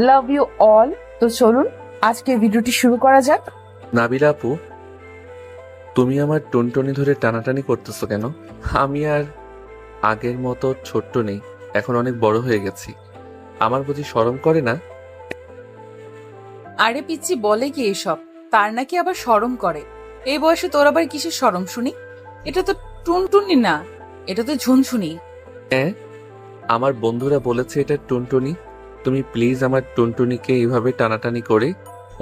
Love you all. তো চলুন আজকে ভিডিওটি শুরু করা যাক। নাবিলা আপু, তুমি আমার টুনটুনি ধরে টানাটানি করতেছো কেন? আমি আর আগের মতো ছোট্ট নেই, এখন অনেক বড় হয়ে গেছি। আমার বুঝি শরম করে না? আরে পিচ্ছি বলে কি এসব? তার নাকি আবার শরম করে। এই বয়সে তোর আবার কিসের শরম শুনি? এটা তো টুনটুনি না, এটা তো ঝুনঝুনি। হ্যাঁ, আমার বন্ধুরা বলেছে এটা টুনটুনি। তুমি প্লিজ আমার টুনটুনিকে এইভাবে টানাটানি করে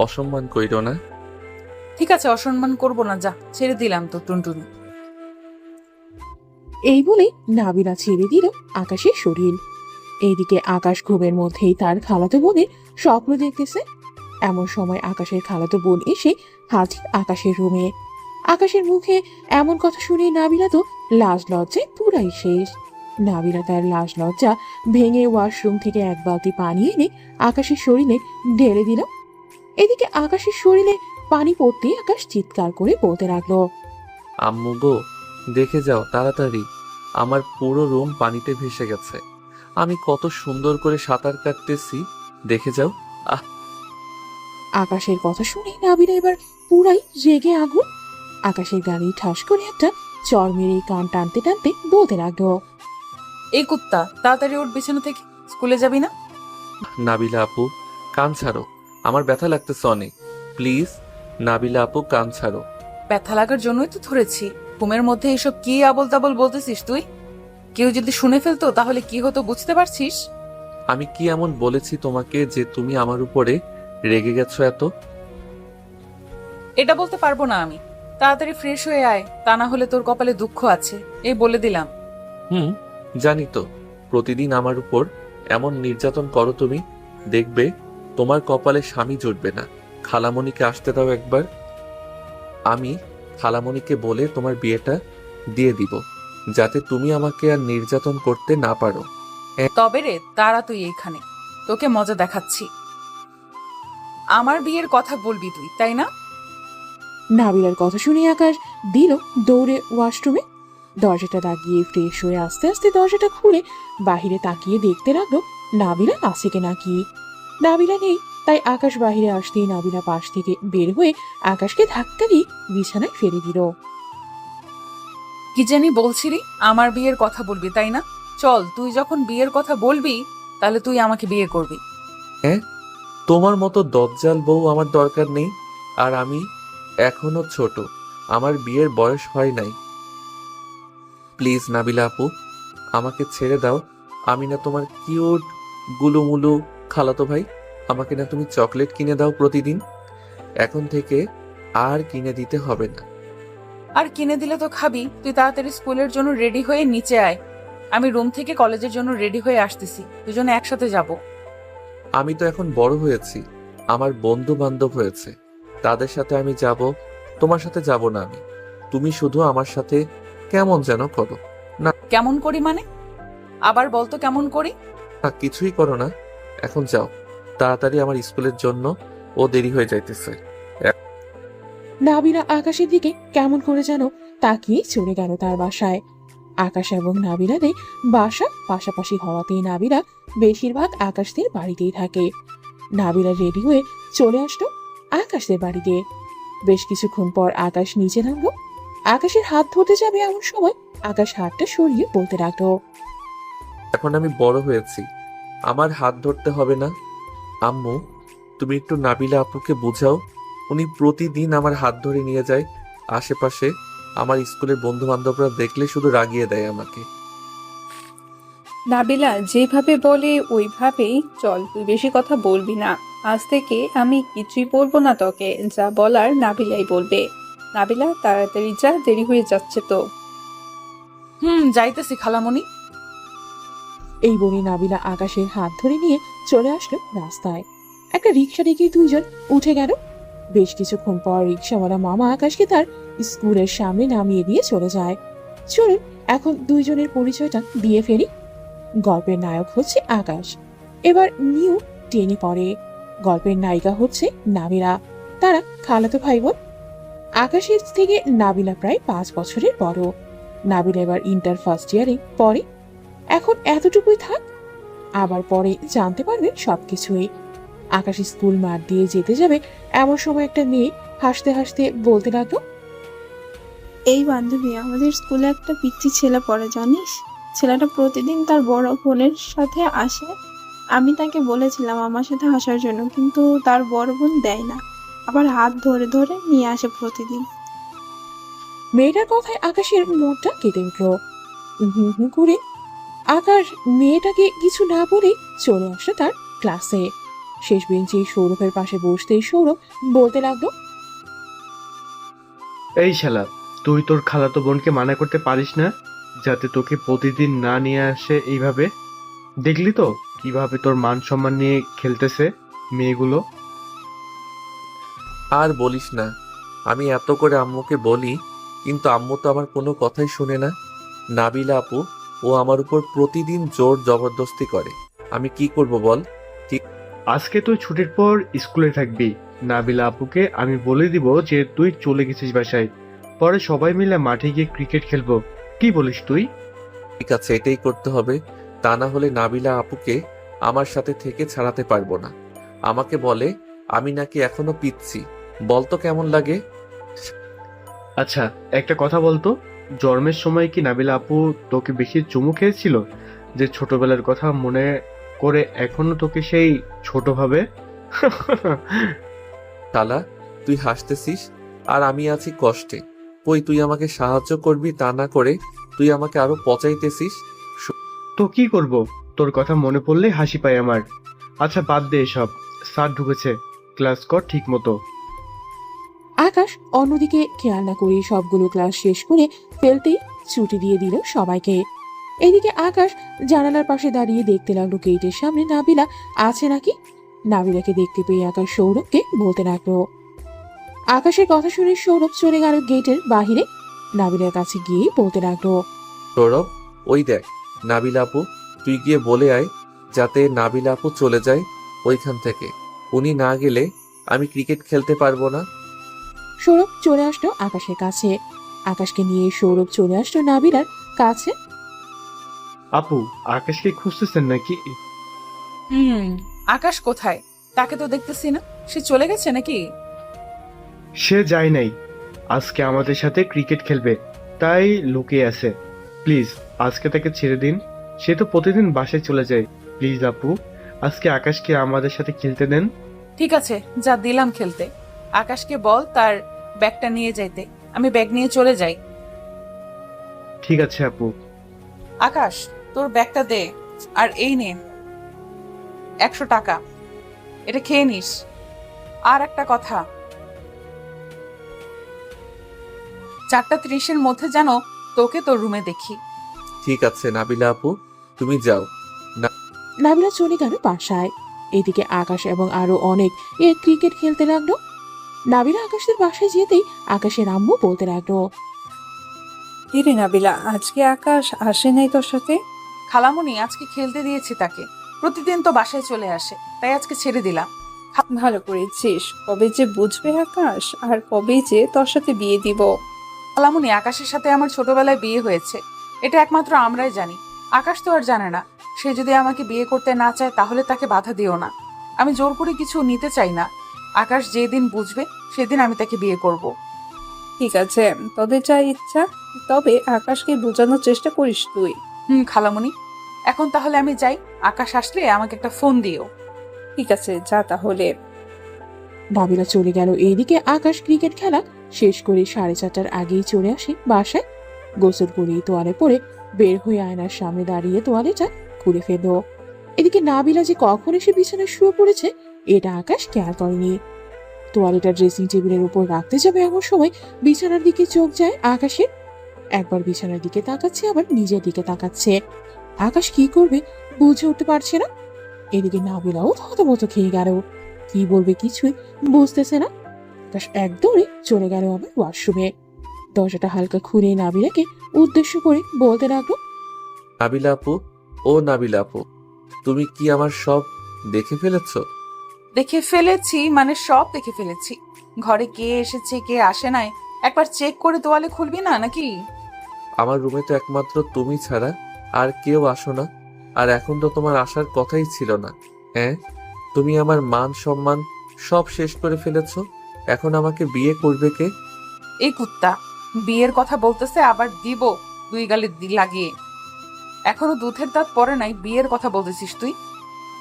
অসম্মান কইরো না। ঠিক আছে, অসম্মান করবো না, যা ছেড়ে দিলাম তো টুনটুনি। এই বলে নাবিলা ছেড়ে দিল আকাশের শরীর। এইদিকে আকাশ ঘুমের মধ্যেই তার খালাতো বোনের স্বপ্ন দেখতেছে। এমন সময় আকাশের খালাতো বোন এসে হাজির আকাশের রুমে। আকাশের মুখে এমন কথা শুনে নাবিলা তো লাজ লজ্জায় পুরাই শেষ। নাবিলা তার লাজ লজ্জা ভেঙে ওয়াশরুম থেকে এক বালতি পানি এনে আকাশের শরীরে ঢেলে দিল। এদিকে আকাশের শরীরে পানি পড়তেই আকাশ চিৎকার করে বলতে লাগলো, আম্মু গো, দেখে যাও তাড়াতাড়ি, আমার পুরো রুম পানিতে ভেসে গেছে। আমি কত সুন্দর করে সাঁতার কাটতেছি, দেখে যাও। আকাশের কথা শুনে নাবিলা এবার পুরাই রেগে আগুন। আকাশের গাড়ি ঠাস করে একটা চর মেরে কান টানতে টানতে বলতে লাগলো, এই কুত্তা, তাড়াতাড়ি ওর বিছানা থেকে, স্কুলে যাবি না? নাবিলা আপু, কান ছাড়ো, আমার ব্যথা লাগতেছে অনেক। প্লিজ নাবিলা আপু, কান ছাড়ো। ব্যথা লাগার জন্যই তো ধরেছি। ঘুমের মধ্যে এসব কি আবল তাবল বলতেছিস তুই? কেউ যদি শুনে ফেলতো তাহলে কি হতো বুঝতে পারছিস? আমি কি এমন বলেছি তোমাকে যে তুমি আমার উপরে রেগে গেছো এত? এটা বলতে পারবো না আমি। তাড়াতাড়ি ফ্রেশ হয়ে আয়, তা না হলে তোর কপালে দুঃখ আছে, এই বলে দিলাম। জানি তো, প্রতিদিন আমার উপর এমন নির্যাতন করো তুমি, দেখবে তোমার কপালে স্বামী জুটবে না। খালামণিকে আসতে দাও একবার, আমি খালামণিকে বলে তোমার বিয়েটা দিয়ে দিব, যাতে তুমি আমাকে আর নির্যাতন করতে না পারো। তবে রে, তারা তুই এইখানে, তোকে মজা দেখাচ্ছি। আমার বিয়ের কথা বলবি তুই, তাই না? নাবিলার কথা শুনে আকাশ দিল দৌড়ে ওয়াশরুমে। দরজাটা দাগিয়ে ফ্রেশ হয়ে আস্তে আস্তে দরজাটা খুলে বাহিরে তাকিয়ে দেখতে লাগলো নাবিলা আছে কিনা কি। নাবিলা নেই, তাই আকাশ বাহিরে আসতেই নাবিলা পাশ থেকে বের হয়ে আকাশকে ধাক্কা দিয়ে বিছানায় ফেলে দিল। কি জানি বলছিলি, আমার বিয়ের কথা বলবি তাই না? চল, তুই যখন বিয়ের কথা বলবি তাহলে তুই আমাকে বিয়ে করবি। হ্যাঁ, তোমার মতো দজ্জাল বউ আমার দরকার নেই। আর আমি এখনো ছোট, আমার বিয়ের বয়স হয় নাই। প্লিজ নাবিলা আপু, আমাকে ছেড়ে দাও। আমি না তোমার কিউট গুলুমুলু খালাতো ভাই? আমাকে না তুমি চকলেট কিনে দাও প্রতিদিন? এখন থেকে আর কিনে দিতে হবে না। আর কিনে দিলে তো খাবি। তুই তাড়াতাড়ি স্কুলের জন্য রেডি হয়ে নিচে আয়। আমি রুম থেকে কলেজের জন্য রেডি হয়ে আসতেছি, দুজনে একসাথে যাব। আমি তো এখন বড় হয়েছি, আমার বন্ধু বান্ধব হয়েছে, তাদের সাথে আমি যাব, তোমার সাথে যাব না আমি। তুমি শুধু আমার সাথে কেমন যেন করো। কেমন করি মানে? আবার বলতো কেমন করি? না, কিছুই করো না, এখন যাও তাড়াতাড়ি, আমার স্কুলের জন্য ও দেরি হয়ে যাইতেছে। নাবিলা আকাশের দিকে কেমন করে যেন তাকিয়ে চলে গেল তার বাসায়। আকাশ এবং নাবিলাদের বাসা পাশাপাশি হওয়াতেই নাবিলা বেশিরভাগ আকাশদের বাড়িতেই থাকে। নাবিলা রেডি হয়ে চলে আসলো আকাশদের বাড়িতে। বেশ কিছুক্ষণ পর আকাশ নিচে নামলো। আকাশের হাত ধরতে যাবে এমন সময় আকাশ হাতটা সরিয়ে বলতে লাগলো, এখন আমি বড় হয়েছি, আমার হাত ধরতে হবে না। আম্মু, তুমি একটু নাবিলা আপুকে বুঝাও, উনি প্রতিদিন আমার হাত ধরে নিয়ে যায় আশেপাশে। আমার স্কুলের বন্ধু বান্ধবরা দেখলে শুধু রাগিয়ে দেয় আমাকে। নাবিলা যেভাবে বলে ওইভাবেই চল, তুই বেশি কথা বলবি না। আজ থেকে আমি কিছুই বলবো না তোকে, যা বলার নাবিলাই বলবে। নাবিলা তাড়াতাড়ি যা, দেরি হয়ে যাচ্ছে তো। যাইতেছি খালামণি। এই বলে নাবিলা আকাশের হাত ধরে নিয়ে চলে আসলো রাস্তায়। একটা রিক্সা ডেকে দুইজন উঠে গেল। বেশ কিছুক্ষণ পর রিক্সাওয়ালা মামা আকাশকে তার স্কুলের সামনে নামিয়ে দিয়ে চলে যায়। চলুন এখন দুইজনের পরিচয়টা দিয়ে ফেলি। গল্পের নায়ক হচ্ছে আকাশ, এবার নিউ টেনে পড়ে। গল্পের নায়িকা হচ্ছে নাবিলা, তারা খালাতো ভাই বোন। আকাশের থেকে নাবিলা প্রায় 5 বছরের বড়। নাবিলা এবার ইন্টার ফার্স্ট ইয়ারে পড়ে। এখন এতটুকুই থাক। আবার পরে জানতে পারবেন সবকিছুই। আকাশ স্কুল মাঠ দিয়ে যেতে যাবে এমন সময় একটা মেয়ে হাসতে হাসতে বলতে লাগলো, এই বান্ধবী, আমাদের স্কুলে একটা পিচ্চি ছেলে পড়ে জানিস? ছেলেটা প্রতিদিন তার বড় বোনের সাথে আসে। আমি তাকে বলেছিলাম আমার সাথে আসার জন্য, কিন্তু তার বড় বোন দেয় না, আবার হাত ধরে ধরে নিয়ে আসে প্রতিদিন। মেয়েটার কথায় আকাশের মনটা কেঁদে উঠল। হুম হুম করে আকাশ মেয়েটাকে কিছু না বলে চলে আসলো তার ক্লাসে। শেষ বেঞ্চে সৌরভের পাশে বসতেই সৌরভ বলতে লাগলো, এই শালা, তুই তোর খালাতো বোনকে মানা করতে পারিস না যাতে তোকে প্রতিদিন না নিয়ে আসে এইভাবে? দেখলি তো কিভাবে তোর মান সম্মান নিয়ে খেলতেছে মেয়েগুলো। আর বলিস না, আমি এত করে আম্মুকে বলি, কিন্তু আম্মু তো আমার কোনো কথাই শুনে না। নাবিলা আপু, ও আমার উপর প্রতিদিন জোর জবরদস্তি করে। আমি কি করব বল? আজকে তুই ছুটির পর স্কুলে থাকবি। নাবিলা আপুকে আমি বলে দিব যে তুই চলে গেছিস বাসায়, পরে সবাই মিলে মাঠে গিয়ে ক্রিকেট খেলবো। কি বলিস তুই? ঠিক আছে, এটাই করতে হবে। তা না হলে নাবিলা আপুকে আমার সাথে থেকে ছাড়াতে পারবো না। আমাকে বলে আমি নাকি এখনো পিচ্ছি। বলতো কেমন লাগে? আচ্ছা, একটা কথা বলতো, জন্মের সময় কি নাবিলা আপু তোকে বেশি চুমু খেয়েছিল, যে ছোটবেলার কথা মনে করে এখনো তোকে সেই ছোট ভাবে? শালা, তুই হাসতেছিস আর আমি আছি কষ্টে। কই তুই আমাকে সাহায্য করবি, তা না করে তুই আমাকে আরো পচাইতেছিস। তো কি করব, তোর কথা মনে পড়লে হাসি পায় আমার। আচ্ছা বাদ দে এসব, স্যার ঢুকেছে, ক্লাস কর ঠিক মতো। আকাশ অন্যদিকে খেয়াল না করে সবগুলো ক্লাস শেষ করে ফেলতেই ছুটি দিয়ে দিল সবাইকে। এদিকে আকাশ জানালার পাশে দাঁড়িয়ে দেখতে লাগলো গেটের সামনে নাবিলা আছে নাকি। নাবিলাকে দেখতে পেয়ে আকাশ সৌরভকে বলতে লাগলো। আকাশের কথা শুনে সৌরভ চলে গেল গেটের বাহিরে। নাবিলার কাছে গিয়ে বলতে লাগলো, সৌরভ, ওই দেখ নাবিলা আপু, তুই গিয়ে বলে আয় যাতে নাবিলা আপু চলে যায় ওইখান থেকে। উনি না গেলে আমি ক্রিকেট খেলতে পারবো না। সৌরভ চলে আসলো আকাশের কাছে। আকাশকে নিয়ে সৌরভ চলে আসলো নাবিলার কাছে। আপু, আকাশকে খুঁজতেছেন নাকি? আকাশ কোথায়? তাকে তো দেখতেছি না। সে চলে গেছে নাকি? সে যায় নাই, আজকে আমাদের সাথে ক্রিকেট খেলবে, তাই লুকিয়ে আছে। প্লিজ আজকে তাকে ছেড়ে দিন, সে তো প্রতিদিন বাসায় চলে যায়। প্লিজ আপু, আজকে আকাশকে আমাদের সাথে খেলতে দেন। ঠিক আছে, যা দিলাম খেলতে। আকাশকে বল তার ব্যাগটা নিয়ে যাইতে। আমি ব্যাগ নিয়ে চলে যাই। ঠিক আছে আপু। আকাশ, তোর ব্যাগটা দে। আর এই নে 100 টাকা, এটা খেয়ে নিস। আর একটা কথা, 4:30-এর মধ্যে যেন তোকে তোর রুমে দেখি। ঠিক আছে নাবিলা আপু, তুমি যাও। নাবিলা চলে গেল বাসায়। এদিকে আকাশ এবং আরো অনেক ক্রিকেট খেলতে লাগলো। নাবিলা আকাশের বাসায় যেতেই আকাশের আম্মু বলতে লাগলো, কিরে নাবিলা, আজকে আকাশ আসে নাই তোর সাথে? খালামুনি, আজকে খেলতে দিয়েছি তাকে। প্রতিদিন তো বাসায় চলে আসে, তাই আজকে ছেড়ে দিলাম। ভালো করেছিস। কবে যে বুঝবে আকাশ, আর কবে যে তোর সাথে বিয়ে দিব। খালামুনি, আকাশের সাথে আমার ছোটবেলায় বিয়ে হয়েছে, এটা একমাত্র আমরাই জানি। আকাশ তো আর জানে না। সে যদি আমাকে বিয়ে করতে না চায় তাহলে তাকে বাধা দিও না। আমি জোর করে কিছু নিতে চাই না। আকাশ যেদিন বুঝবে সেদিন আমি তাকে বিয়ে করব। ঠিক আছে, তোদের যা ইচ্ছা, তবে আকাশকে বোঝানোর চেষ্টা করিস তুই। খালামুনি, এখন তাহলে আমি যাই। আকাশ আসলে আমাকে একটা ফোন দিও। ঠিক আছে, যা তাহলে। নাবিলা চলে গেল। এইদিকে আকাশ ক্রিকেট খেলা শেষ করে 4:30টার আগেই চলে আসে বাসায়। গোসল করে তোয়ালে পরে বের হয়ে আয়নার সামনে দাঁড়িয়ে তোয়ালেটা খুলে ফেলল। এদিকে নাবিলা যে কখন এসে বিছানায় শুয়ে পড়েছে এটা আকাশ খেয়াল করেনি। তোয়ালেটা ড্রেসিং টেবিলের উপর রাখতে যাবে এমন সময় বিছানার দিকে চোখ যায় আকাশের। একবার বিছানার দিকে তাকাচ্ছে, আবার নিজের দিকে তাকাচ্ছে। আকাশ কি করবে বুঝে উঠতে পারছে না। এদিকে নাবিলাও থতমত খেয়ে গেল, কি বলবে কিছুই বুঝতেছে না। আকাশ এক দৌড়ে চলে গেল আবার ওয়াশরুমে। দরজাটা হালকা খুলে নাবিলাকে উদ্দেশ্য করে বলতে লাগলো, নাবিলা আপু, ও নাবিলা আপু, তুমি কি আমার সব দেখে ফেলেছো? দেখে ফেলেছি মানে সব দেখে ফেলেছি। ঘরে কে এসেছে কে আসে নাই একবার চেক করে তোয়ালে খুলবি না নাকি? আমার রুমে তো একমাত্র তুমি ছাড়া আর কেউ আসো না। আর এখন তো তোমার আসার কথাই ছিল না। হ্যাঁ, তুমি আমার মান সম্মান সব শেষ করে ফেলেছো। এখন আমাকে বিয়ে করবে কে? এই কুত্তা বিয়ের কথা বলতেছে, আবার দিব দুই গালে লাগিয়ে। এখনো দুধের দাঁত পরে নাই, বিয়ের কথা বলতেছিস তুই?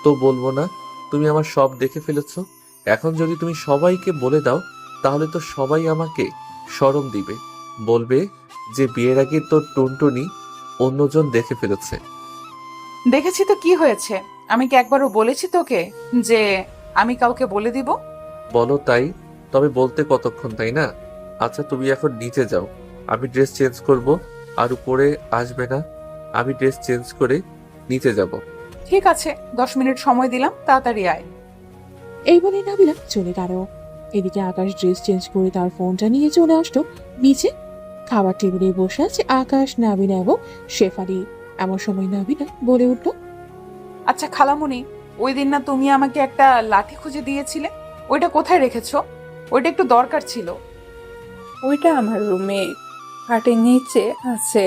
তো বলবো না? তুমি আমার সব দেখে ফেলেছো। এখন যদি তুমি সবাইকে বলে দাও, তাহলে তো সবাই আমাকে শরম দিবে, বলবে যে বিয়ের আগে তোর টুনটুনি অন্যজন দেখে ফেলেছে। দেখেছি তো কি হয়েছে? আমি কি একবারও বলেছি তোকে যে আমি কাউকে বলে দিব? বলো তাই, তবে বলতে কতক্ষণ, তাই না? আচ্ছা, তুমি এখন নিচে যাও, আমি ড্রেস চেঞ্জ করব। আর উপরে আসবে না, আমি ড্রেস চেঞ্জ করে নিচে যাব। ঠিক আছে, 10 মিনিট সময় দিলাম, তাড়াতাড়ি আয়। এই বলে নাবিলা চলে গেল। এদিকে আকাশ ড্রেস চেঞ্জ করে তার ফোনটা নিয়ে চলে আসলো নিচে। খাবার টেবিলে বসে আছে আকাশ, নাবিলা এবং শেফালি। এমন সময় নাবিলা বলে উঠল, আচ্ছা খালামুনি, ওই দিন না তুমি আমাকে একটা লাঠি খুঁজে দিয়েছিলে, ওইটা কোথায় রেখেছো? ওইটা একটু দরকার ছিল। ওইটা আমার রুমে খাটের নিচে আছে,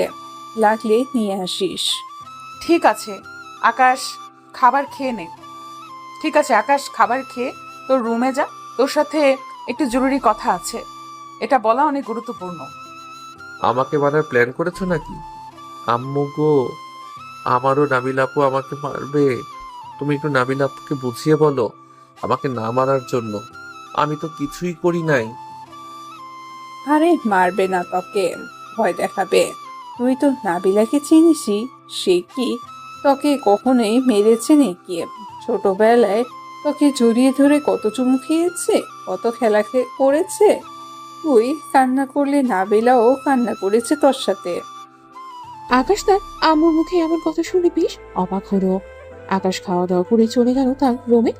লাগলে নিয়ে আসিস। ঠিক আছে আকাশ, খাবার খেয়ে নে। ঠিক আছে আকাশ, খাবার খেয়ে তোর রুমে যা, তোর সাথে একটু জরুরি কথা আছে, এটা বলা অনেক গুরুত্বপূর্ণ। আমাকে মারার প্ল্যান করেছো নাকি? আম্মু গো, আমারও নাবিল আপু আমাকে মারবে। তুমি একটু নাবিল আপুকে বুঝিয়ে বলো আমাকে না মারার জন্য। আমি তো কিছুই করি নাই। আরে মারবে না তোকে, ভয় দেখাবে। তুই তো নাবিলাকে চিনিসই, সে কি তোকে কখনোই মেরেছে নাকি? ছোটবেলায় তোকে জড়িয়ে ধরে কত চুমু খেয়েছে, কত খেলা করেছে। তুই কান্না করলে নাবিলাও কান্না করেছে তোর সাথে। আকাশ তার আম্মুর মুখে এমন কথা শুনে বেশ অবাক হলো। আকাশ খাওয়া দাওয়া করে চলে গেল তার রুমে।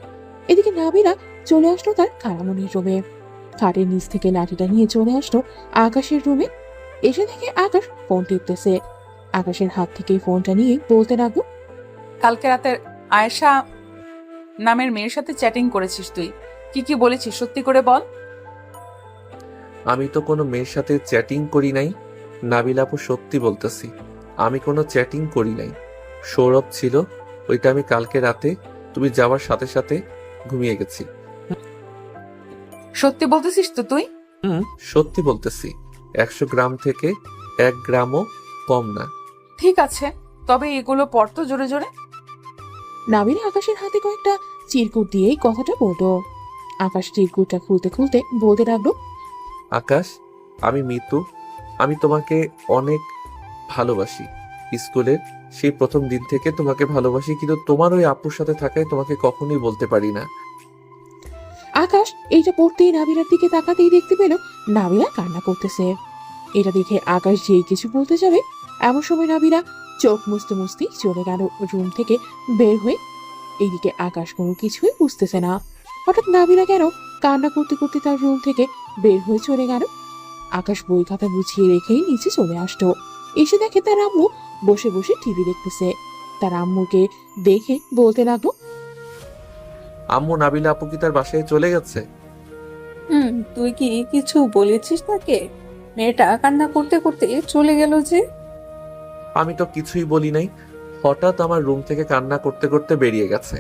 এদিকে নাবিলা চলে আসলো তার খালামণির রুমে। খাটের নিচ থেকে লাঠিটা নিয়ে চলে আসলো আকাশের রুমে। এসে দেখে আকাশ ফোন টিপতেছে। আকাশের হাত থেকে ফোনটা নিয়ে বলতে লাগলো, কালকে রাতে আয়েশা নামের মেয়ের সাথে চ্যাটিং করেছিস তুই, কি কি বলেছিস সত্যি করে বল। আমি তো কোনো মেয়ের সাথে চ্যাটিং করি নাই। নাবিল আপু, সত্যি বলতেছি, আমি কোনো চ্যাটিং করি নাই। সৌরভ ছিল, ওইটা আমি কালকে রাতে তুমি যাওয়ার সাথে সাথে ঘুমিয়ে গেছি। সত্যি বলতেছিস তো তুই? সত্যি বলতেছি, 100 গ্রাম থেকে 1 গ্রামও কম না। ঠিক আছে, তবে এগুলো পড়তো জোরে জোরে। নাবিলা আকাশের হাতে কয়েকটা চিরকুট দিয়েই কথাটা বলতো। আকাশ চিরকুটটা খুলতে খুলতে বলতে লাগলো, আকাশ, আমি মিতু, আমি তোমাকে অনেক ভালোবাসি। স্কুলের সেই প্রথম দিন থেকে তোমাকে ভালোবাসি, কিন্তু তোমার ওই আপুর সাথে থাকায় তোমাকে কখনোই বলতে পারি না। আকাশ এইটা পড়তেই নাবিলার দিকে তাকাতেই দেখতে পেল নাবিলা কান্না করতেছে। এটা দেখে আকাশ যেই কিছু বলতে যাবে, এমন সময় নাবিলা চোখ মুছতে মুছতেই চলে গেল রুম থেকে বের হয়ে। এইদিকে আকাশ কোনো কিছুই বুঝতেছে না, হঠাৎ নাবিলা কেন কান্না করতে করতে তার রুম থেকে বের হয়ে চলে গেল। আকাশ বই খাতা গুছিয়ে রেখেই নিচে চলে আসতো। এসে দেখে তার আম্মু বসে বসে টিভি দেখতেছে। তার আম্মুকে দেখে বলতে লাগলো, আম্মু, নাবিলা আপু কি তার বাসায় চলে গেছে? তুই কি কিছু বলেছিস তাকে? মেয়েটা কান্না করতে করতে চলে গেল যে। আমি তো কিছুই বলি নাই, হঠাৎ আমার রুম থেকে কান্না করতে করতে বেরিয়ে গেছে।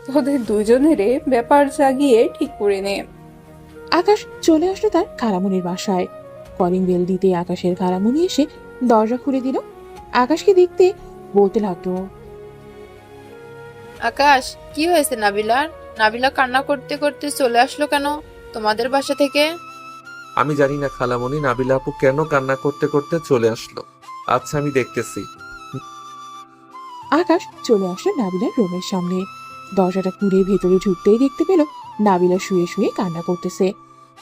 তোদের দুজনের ব্যাপার জাগিয়ে ঠিক করে নে। আকাশ চলে আসলো তার খালামণির বাসায়। কলিং বেল দিতে আকাশের খালামণি এসে দরজা খুলে দিল। আকাশকে দেখতে বলতে লাগলো, আকাশ, কি হয়েছে নাবিলার? নাবিলা কান্না করতে করতে চলে আসলো কেন তোমাদের বাসা থেকে? আমি জানি না খালামণি, নাবিলা আপু কেন কান্না করতে করতে চলে আসলো। আচ্ছা, আমি দেখতেছি। আকাশ চলে আসলো নাবিলার রুমের সামনে। দরজাটা খুলে ভেতরে ঢুকতেই দেখতে পেল নাবিলা শুয়ে শুয়ে কান্না করতেছে।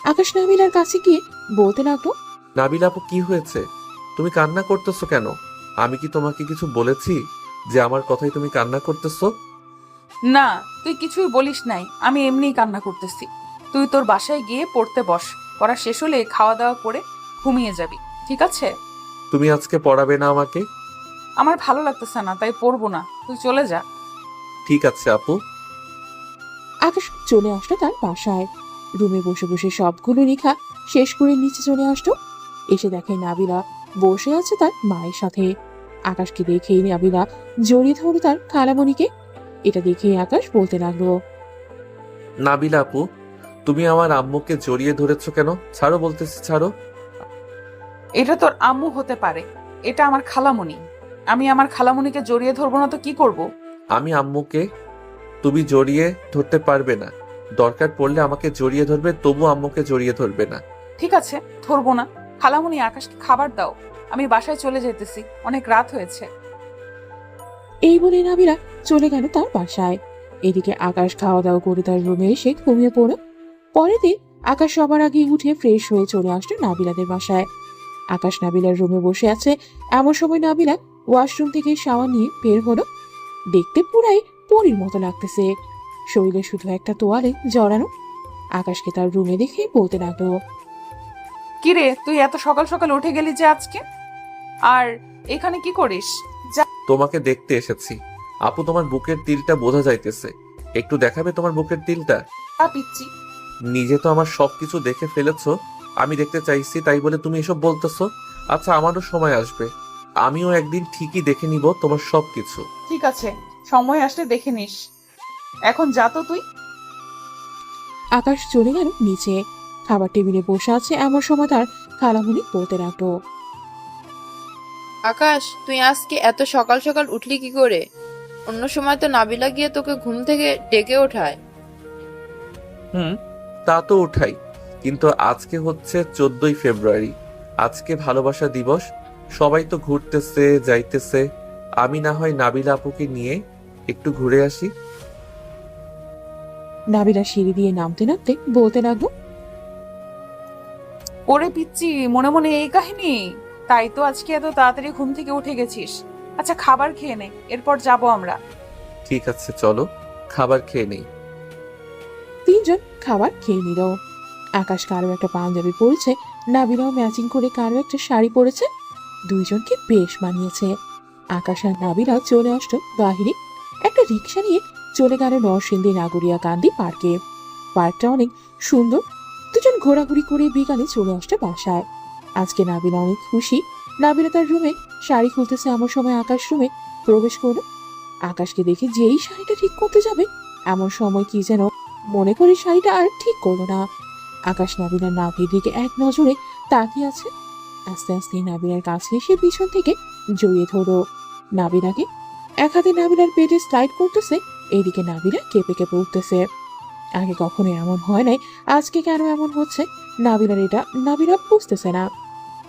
আকাশ নাবিলার কাছে গিয়ে বলতে লাগলো, নাবিলা আপু, কি হয়েছে? তুমি কান্না করতেছো কেন? আমি কি তোমাকে কিছু বলেছি যে আমার কথাই তুমি কান্না করতেছো? না, তুই কিছুই বলিস নাই, আমি এমনিই কান্না করতেছি। তুই তোর বাসায় গিয়ে পড়তে বস, পড়া শেষ হলে খাওয়া দাওয়া করে ঘুমিয়ে যাবি, ঠিক আছে? তুমি আজকে পড়াবে না আমাকে? আমার ভালো লাগতেছে না, তাই পড়বো না, তুই চলে যা। ঠিক আছে আপু। আকাশ চলে আসলো তার বাসায়। রুমে বসে বসে সবগুলো লেখা শেষ করে নিচে চলে আসলো। এসে দেখে নাবিলা বসে আছে তার মায়ের সাথে। আকাশকে দেখেই নাবিলা জড়িয়ে ধরল তার খালামণিকে। এটা দেখেই আকাশ বলতে লাগলো, নাবিলা আপু, তুমি আমার আম্মুকে জড়িয়ে ধরেছো কেন? ছাড়ো বলতেছি, ছাড়ো। এটা তোর আম্মু হতে পারে, এটা আমার খালামণি। আমি আমার খালামণিকে জড়িয়ে ধরবো না তো কি করব? আমি আম্মুকে তুমি জড়িয়ে ধরতে পারবে না। দরকার পড়লে আমাকে জড়িয়ে ধরবে, তবু আম্মুকে জড়িয়ে ধরবে না। ঠিক আছে, ধরবো না। খালামণি, আকাশকে খাবার দাও, আমি বাসায় চলে যেতেছি, অনেক রাত হয়েছে। এই বলে নাবিলা চলে গেল তার বাসায়। এদিকে আকাশ খাওয়া দাওয়া করে তার রুমে এসে ঘুমিয়ে পড়ল। পরের দিন আকাশ সবার আগে উঠে ফ্রেশ হয়ে চলে আসলো নাবিলাদের বাসায়। আকাশ নাবিলার রুমে বসে আছে। এমন সময় নাবিলা ওয়াশরুম থেকে শাওয়ার নিয়ে বের হলো। দেখতে পুরাই পরীর মতো লাগতেছে, শরীরে শুধু একটা তোয়ালে জড়ানো। আকাশকে তার রুমে দেখে বলতে লাগলো, কিরে, তুই এত সকাল সকাল উঠে গেলি যে আজকে? আর এখানে কি করিস? তোমাকে দেখতে এসেছি। আপু, তোমার বুকের তিলটা বোঝা যাইতেছে, একটু দেখাবে তোমার বুকের তিলটা? পিচ্ছি, নিজে তো আমার সবকিছু দেখে ফেলেছো, আমি দেখতে চাইছি তাই বলে তুমি এসব বলতেছো? আচ্ছা, আমারও সময় আসবে, আমিও একদিন ঠিকই দেখে নিব তোমার সবকিছু। ঠিক আছে, সময় আসলে দেখে নিস। এখন যা তো তুই। আকাশ চলে গেল নিচে। খাবার টেবিলে বসে আছে এমন সময় তার খালামণি বলতে লাগলো, আকাশ, তুই আজকে এত সকাল সকাল উঠলি কি করে? অন্য সময় তো নাবিলা গিয়ে তোকে ঘুম থেকে ডেকে ওঠায়। তা তো উঠাই, কিন্তু আজকে হচ্ছে 14ই ফেব্রুয়ারি, আজকে ভালোবাসা দিবস। সবাই তো ঘুরতেছে যাইতেছে, আমি না হয় নাবিলা আপুকে নিয়ে একটু ঘুরে আসি। নাবিলা সিঁড়ি দিয়ে নামতে নামতে বলতে লাগলো, ওরে পিচ্ছি, মনে মনে এই কাহিনী? তাই তো আজকে এত তাড়াতাড়ি ঘুম থেকে উঠে গেছিস। আচ্ছা, খাবার খেয়ে নে, এরপর যাব আমরা। ঠিক আছে, চলো খাবার খেয়ে নেই। তিনজন খাবার খেয়ে নিল। আকাশ কারো একটা পাঞ্জাবি পরেছে, নাবিলাও ম্যাচিং করে কারো একটা শাড়ি পরেছে। দুইজনকে বেশ মানিয়েছে। আকাশ আর নাবিলা চলে আসলো বাহিরে। একটা রিক্সা নিয়ে চলে গেল নরসিংদী নাগরিয়া কান্দি পার্কে। পার্কটা অনেক সুন্দর। দুজন ঘোরাঘুরি করে বিকালে চলে আসলো বাসায়। আজকে নাবিলা অনেক খুশি। নাবিলা তার রুমে শাড়ি খুলতেছে এমন সময় আকাশ রুমে প্রবেশ করলো। আকাশকে দেখে যেই শাড়িটা ঠিক করতে যাবে এমন সময় কি যেন মনে করে শাড়িটা আর ঠিক করলো না। আকাশ নাবিলার নাভির দিকে এক নজরে তাকিয়ে আছে। আস্তে আস্তে নাবিলার কাছে এসে পিছন থেকে জড়িয়ে ধরো নাবিলাকে। এক হাতে নাবিলার পেটে স্লাইড করতেছে, এইদিকে নাবিলা কেঁপে কেঁপে উঠতেছে। আগে কখনো এমন হয় নাই, আজকে কেন এমন হচ্ছে নাবিলার এটা নাবিলা বুঝতেছে না।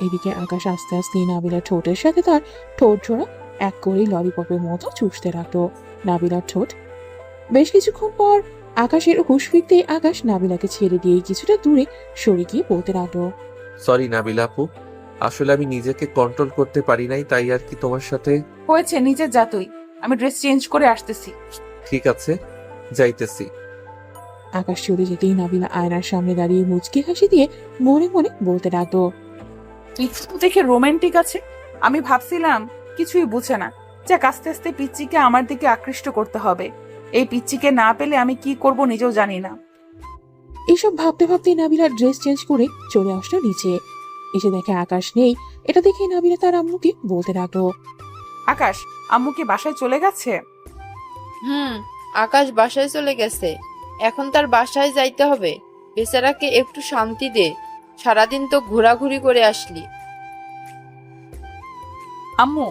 এদিকে আকাশ আস্তে আস্তে নাবিলার ঠোঁটের সাথে তার ঠোঁট জোড়া এক করেই ললিপপের মতো চুষতে লাগলো নাবিলার ঠোঁট। বেশ কিছুক্ষণ পর আকাশের হুঁশ ফিরতে আকাশ নাবিলাকে ছেড়ে দিয়ে কিছুটা দূরে সরে গিয়ে বলতে লাগলো, সরি নাবিলা আপু, আসলে আমি নিজেকে কন্ট্রোল করতে পারি নাই, তাই আর কি তোমার সাথে। হয়েছে, নিচে যা তুই, আমি ড্রেস চেঞ্জ করে আসতেছি। ঠিক আছে, যাইতেছি। আকাশ চলে যেতেই নাবিলা আয়নার সামনে দাঁড়িয়ে মুচকি হাসি দিয়ে মনে মনে বলতে লাগলো, পিচ্ছি তো দেখে রোমান্টিক আছে, আমি ভাবছিলাম কিছুই বুঝে না। যাক, আস্তে আস্তে পিচ্চিকে আমার দিকে আকৃষ্ট করতে হবে। এই পিচ্চিকে না পেলে আমি কি করব নিজেও জানি না। এইসব ভাবতে ভাবতে নাবিলা ড্রেস চেঞ্জ করে চলে আসলো নিচে। এসে দেখে আকাশ নেই। এটা দেখে নাবিলা তার আম্মুকে বলতে লাগলো, আকাশ, আম্মু কি বাসায় চলে গেছে? আকাশ বাসায় চলে গেছে, এখন তার বাসায় যাইতে হবে। বেচারাকে একটু শান্তি দে, সারাদিন তো ঘোরাঘুরি করে আসলি। আম্মু,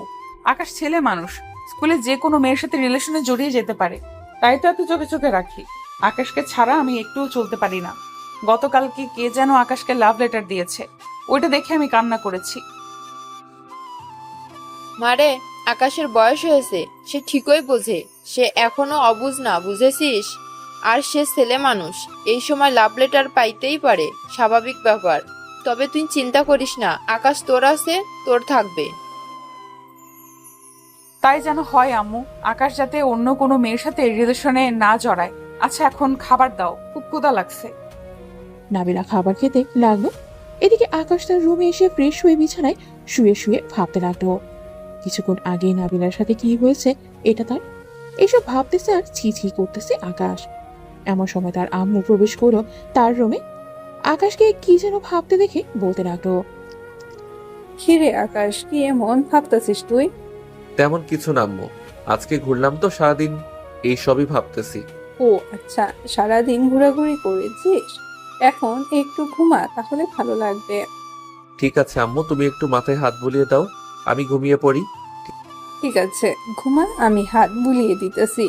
আকাশ ছেলে মানুষ, স্কুলে যে কোনো মেয়ের সাথে রিলেশনে জড়িয়ে যেতে পারে, তাই তো এত চোখে চোখে রাখি। আকাশকে ছাড়া আমি একটুও চলতে পারি না। গতকালকে কে যেন আকাশকে লাভ লেটার দিয়েছে, ওইটা দেখে আমি কান্না করেছি। মারে, আকাশের বয়স হয়েছে, সে ঠিকই বোঝে, সে এখনো অবুঝ না, বুঝেছিস? আর সে ছেলে মানুষ, এই সময় লাভ লেটার পাইতেই পারে, স্বাভাবিক ব্যাপার। তবে তুই চিন্তা করিস না, আকাশ তোর আছে, তোর থাকবে। তাই যেন হয় আম্মু, আকাশ যাতে অন্য কোনো মেয়ের সাথে রিলেশনে না জড়ায়। আচ্ছা, এখন খাবার দাও, খুব ক্ষুধা লাগছে। নাবিলা খাবার খেতে লাগলো। এদিকে আকাশ তার রুমে এসে ফ্রেশ হয়ে বিছানায় শুয়ে শুয়ে ভাবতে লাগলো কিছুক্ষণ আগে নাবিলার সাথে কি হয়েছে এটা তার। এইসব ভাবতেছে আর ছি ছি করতেছে আকাশ। এমন সময় তার আম্মু প্রবেশ করলো তার রুমে। আকাশকে কি যেন ভাবতে দেখে বলতে লাগলো, কিরে আকাশ, কি এমন ভাবতেছিস তুই? তেমন কিছু না আম্মু, আজকে ঘুরলাম তো সারাদিন, এইসবই ভাবতেছি। ও আচ্ছা, সারাদিন ঘোরাঘুরি করেছিস? এখন একটু ঘুমা, তাহলে ভালো লাগবে। ঠিক আছে আম্মু, তুমি একটু মাথায় হাত বুলিয়ে দাও, আমি ঘুমিয়ে পড়ি। ঠিক আছে, ঘুমা, আমি হাত বুলিয়ে দিতেছি।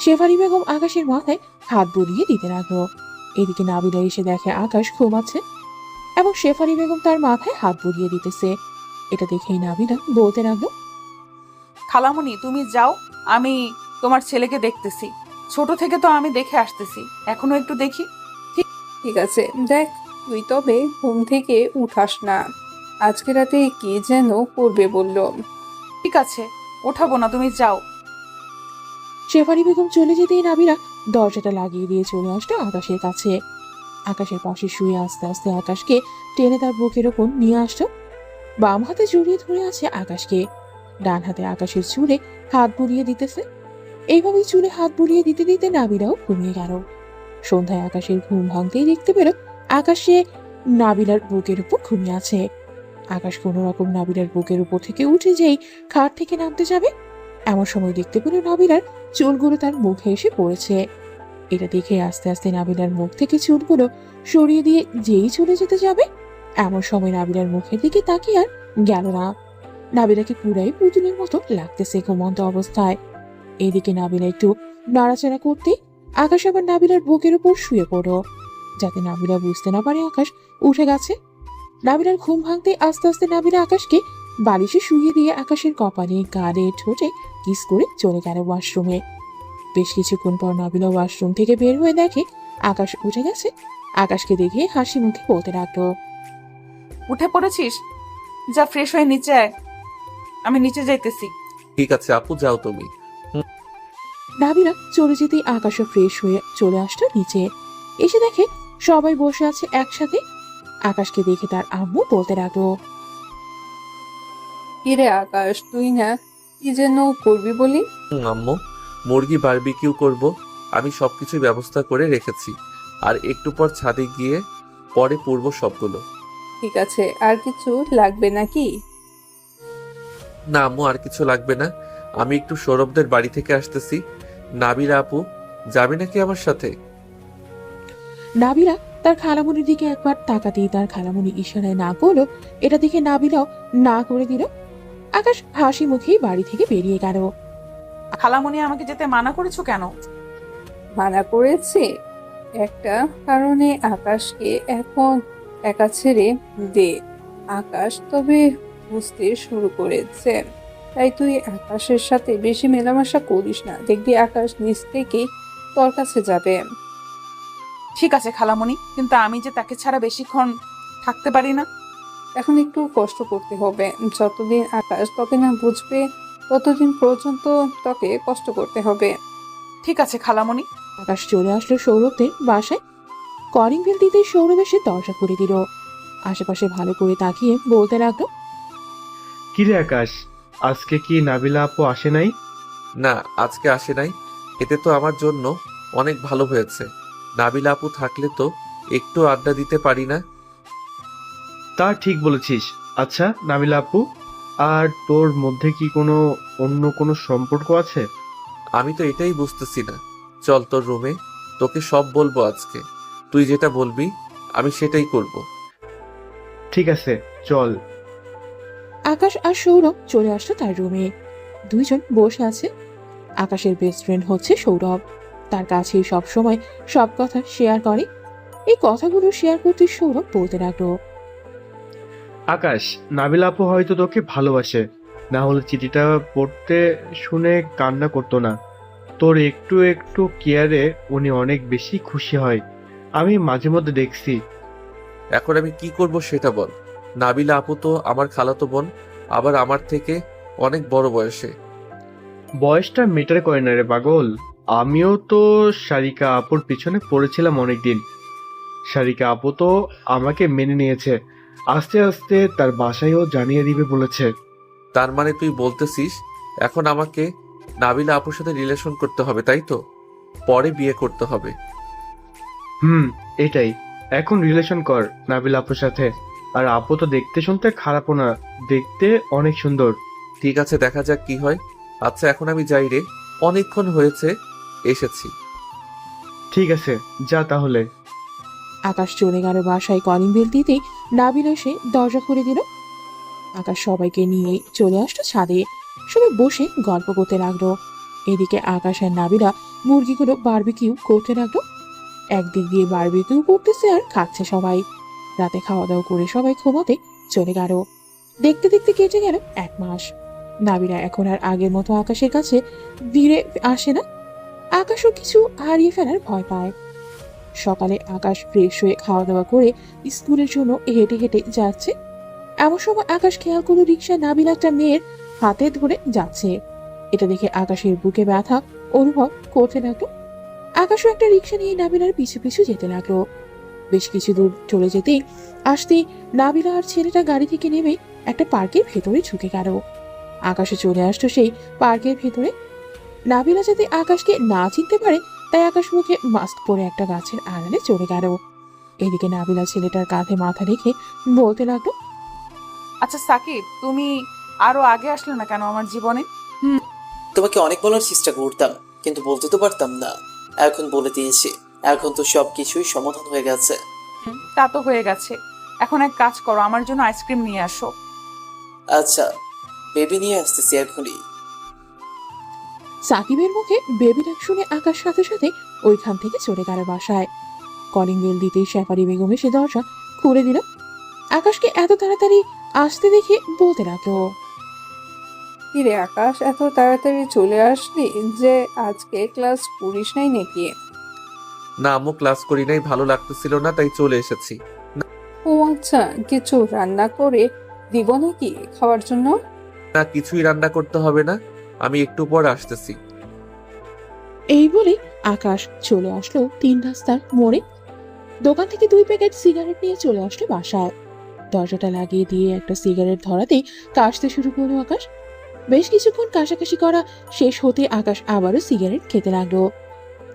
শেফালি বেগম আকাশের মাথায় হাত বুলিয়ে দিতে লাগলো। এদিকে নাবিলা এসে দেখে আকাশ ঘুমাচ্ছে এবং শেফালি বেগম তার মাথায় হাত বুলিয়ে দিতেছে। এটা দেখেই নাবিলা বলতে লাগলো, খালামণি তুমি যাও, আমি তোমার ছেলেকে দেখতেছি। ছোট থেকে তো আমি দেখে আসতেছি, এখনো একটু দেখি। ঠিক আছে, দেখ, তুই তবে ঘুম থেকে উঠাস না। আজকে রাতে কি যেন করবে বললো। ঠিক আছে, ওঠাবো না, তুমি যাও। শেফালি বেগম চলে যেতেই নাবিলা দরজাটা লাগিয়ে দিয়ে চলে আসলো আকাশের কাছে। আকাশের পাশে শুয়ে আস্তে আস্তে আকাশকে টেনে তার বুকের ওপর নিয়ে আসলো। বাম হাতে জড়িয়ে ধরে আছে আকাশকে, ডান হাতে আকাশের চুলে হাত বুলিয়ে দিতেছে। এইভাবে চুলে হাত বুলিয়ে দিতে দিতে নাবিলাও ঘুমিয়ে গেল। সন্ধ্যায় আকাশের ঘুম ভাঙতেই দেখতে পেল আকাশে নাবিলার বুকের উপর ঘুমিয়ে আছে। আকাশ কোনো রকম নাবিলার বুকের উপর থেকে উঠে যেই খাট থেকে নামতে যাবে, এমন সময় দেখতে পেল নাবিলার চুলগুলো তার মুখে এসে পড়েছে। এটা দেখে আস্তে আস্তে নাবিলার মুখ থেকে চুলগুলো সরিয়ে দিয়ে যেই চলে যেতে যাবে, এমন সময় নাবিলার মুখের দিকে তাকিয়ে আর গেল না। নাবিলাকে পুরাই পুতুলের মতো লাগতেছে ঘুমন্ত অবস্থায়। এদিকে নাবিলা একটু নাড়াচাড়া করতে আকাশ আবার নাবিলার বুকের উপর শুয়ে পড়ল, যাতে নাবিলা বুঝতে না পারে আকাশ উঠে গেছে। নাবিলার ঘুম ভাঙতে আস্তে আস্তে নাবিলা আকাশকে বালিশে শুয়ে দিয়ে আকাশের কপালে, গালে, ঠোঁটে কিস করে চলে গেল ওয়াশরুমে। বেশ কিছুক্ষণ পর নাবিলা ওয়াশরুম থেকে বের হয়ে দেখে আকাশ উঠে গেছে। আকাশকে দেখে হাসি মুখে বলতে লাগলো, উঠে পড়েছিস? যা ফ্রেশ হয়ে নিচে আয়, আমি নিচে যাইতেছি। ঠিক আছে আপু, যাও তুমি। নাবিলা চলে যেতেই আকাশও ফ্রেশ হয়ে চলে আসলো নিচে। এসে দেখে সবাই বসে আছে একসাথে। আকাশকে দেখে তার আম্মু বলতে লাগলো, কিরে আকাশ, তুই না কি যেন করবি বলি? আম্মু, মুরগি বারবিকিউ করব, আমি সবকিছুই ব্যবস্থা করে রেখেছি। আর একটু পর ছাদে গিয়ে পরে পূর্ব সবগুলো। ঠিক আছে, আর কিছু লাগবে নাকি? না আম্মু, আর কিছু লাগবে না। আমি একটু সৌরভদের বাড়ি থেকে আসতেছি। নাবিলা আপু যাবে নাকি আমার সাথে? নাবিলা তার খালামণির দিকে একবার তাকাতেই তার খালামণি ইশারায় না করলো। এটা দেখে নাবিলাও না করে দিল। আকাশ হাসি মুখেই বাড়ি থেকে বেরিয়ে গেল। খালামণি আমাকে যেতে মানা করেছো কেন? মানা করেছে একটা কারণে, আকাশকে এখন একা ছেড়ে দে। আকাশ তবে বুঝতে শুরু করেছে, তাই তুই আকাশের সাথে বেশি মেলামেশা করিস না, দেখবি আকাশ নিজ থেকে তোর কাছে যাবে। ঠিক আছে খালামণি, কিন্তু আমি যে তাকে ছাড়া বেশিক্ষণ থাকতে পারি না। এখন একটু কষ্ট করতে হবে। যতদিন আকাশ তোকে না বুঝবে, ততদিন পর্যন্ত তোকে কষ্ট করতে হবে। ঠিক আছে খালামণি। আকাশ চলে আসলো সৌরভদের বাসায়। কলিং বেল দিতে সৌরভ এসে দরজা খুলে দিল। আশেপাশে ভালো করে তাকিয়ে বলতে লাগলো, কিরে আকাশ, আজকে কি নাবিলা আপু আসে নাই? না, আজকে আসে নাই। এতে তো আমার জন্য অনেক ভালো হয়েছে। নাবিলা আপু থাকলে তো একটু আড্ডা দিতে পারি না। তা ঠিক বলেছিস। আচ্ছা নাবিলা আপু, আর তোর মধ্যে কি কোনো অন্য কোনো সম্পর্ক আছে? আমি তো এটাই বুঝতেছি না। চল তোর রুমে, তোকে সব বলবো আজকে। তুই যেটা বলবি আমি সেটাই করব। ঠিক আছে, চল। আকাশ আর সৌরভ চলে আসলো তার রুমে। দুইজন বসে আছে। আকাশের বেস্ট ফ্রেন্ড হচ্ছে সৌরভ। তার কাছেই সব সময় সব কথা শেয়ার করে। এই কথাগুলো শেয়ার করতে সৌরভ বলতে লাগলো, আকাশ, নাবিলা আপু হয়তো তোকে ভালোবাসে, না হলে চিঠিটা পড়তে শুনে কান্না করতো না। তোর একটু একটু কেয়ারে উনি অনেক বেশি খুশি হয়, আমি মাঝে মধ্যে দেখছি। এখন আমি কি করব সেটা বল। নাবিলা আপু তো আমার খালাতো বোন, আবার আমার থেকে অনেক বড় বয়সে। বয়সটা মেটার করে না রে পাগল। আমিও তো সারিকা আপুর পিছনে পড়েছিলাম অনেকদিন। সারিকা আপু তো আমাকে মেনে নিয়েছে, আস্তে আস্তে তার বাসায়ও জানিয়ে দিবে বলেছে। তার মানে তুই বলতেছিস এখন আমাকে নাবিলা আপুর সাথে রিলেশন করতে হবে, তাই তো? পরে বিয়ে করতে হবে। এটাই। এখন রিলেশন কর নাবিলা আপুর সাথে। আর আপু তো দেখতে শুনতে খারাপও না, দেখতে অনেক সুন্দর। ঠিক আছে, দেখা যাক কি হয়। আচ্ছা এখন আমি যাই রে, অনেকক্ষণ হয়েছে এসেছি। ঠিক আছে, যা তাহলে। আকাশ চলে গেল বাসায়। কলিং বেল দিতেই নাবিলা এসে দরজা খুলে দিল। আকাশ সবাইকে নিয়ে চলে আসলো ছাদে। সবাই বসে গল্প করতে লাগলো। এদিকে আকাশ আর নাবিলা মুরগিগুলো বারবিকিউ করতে লাগলো। একদিক দিয়ে বারবিকিউ করতেছে আর খাচ্ছে সবাই। রাতে খাওয়া দাওয়া করে সবাই ঘুমাতে চলে গেল। দেখতে দেখতে কেটে গেল 1 মাস। নাবিলা এখন আর আগের মতো আকাশের কাছে ভিড়ে আসে না। আকাশও কিছু হারিয়ে ফেলার ভয় পায়। সকালে আকাশ ফ্রেশ হয়ে খাওয়া দাওয়া করে স্কুলের জন্য হেঁটে হেঁটে যাচ্ছে। এমন সময় আকাশ খেয়াল করলো রিকশায় নাবিলা একটা মেয়ের হাতে ধরে যাচ্ছে। এটা দেখে আকাশের বুকে ব্যথা অনুভব করতে লাগলো। আকাশও একটা রিকশা নিয়ে নাবিলার পিছু পিছু যেতে লাগলো। বেশ কিছু দূর চলে যেতেই আসতেই নাবিলা আর ছেলেটা গাড়ি থেকে নেমে একটা পার্কের ভেতরে ঢুকে গেল। আকাশে চলে আসতো সেই পার্কের ভেতরে। নাবিলা যাতে আকাশকে না চিনতে পারে তাই আকাশ মুখে মাস্ক পরে একটা গাছের আড়ালে চলে গেল। এদিকে নাবিলা ছেলেটার কাঁধে মাথা রেখে বলতে লাগলো, আচ্ছা সাকিব, তুমি আরো আগে আসলে না কেন আমার জীবনে? তোমাকে অনেক বলার চেষ্টা করতাম, কিন্তু বলতে তো পারতাম না। এখন বলে দিয়েছি, এখন তো সবকিছুই সমাধান হয়ে গেছে। তা তো হয়ে গেছে। এখন এক কাজ করো, আমার জন্য আইসক্রিম নিয়ে আসো। আচ্ছা, বেবি নিয়ে আসতেছি এখনই। সাকিবের মুখে বেবি ডাক শুনে আকাশ সাথে সাথে ওইখান থেকে চলে গেল বাসায়। কলিং বেল দিতেই শেফালি বেগম এসে দরজা খুলে দিল। আকাশকে এত তাড়াতাড়ি আসতে দেখে বলতে লাগলো, কিরে আকাশ, এত তাড়াতাড়ি চলে আসলি যে? আজকে ক্লাস করিস নাই নাকি? না আম্মু, ক্লাস করি নাই, ভালো লাগতেছিল না তাই চলে এসেছি। ও আচ্ছা, কিছু রান্না করে দিব নাকি খাওয়ার জন্য? না, কিছুই রান্না করতে হবে না, আমি একটু পর আসতেছি। এই বলে আকাশ চলে আসলো 3 রাস্তার মোড়ে। দোকান থেকে 2 প্যাকেট সিগারেট নিয়ে চলে আসলো বাসায়। দরজাটা লাগিয়ে দিয়ে একটা সিগারেট ধরাতেই কাশতে শুরু করলো আকাশ। বেশ কিছুক্ষণ কাশাকাশি করা শেষ হতে আকাশ আবারও সিগারেট খেতে লাগলো।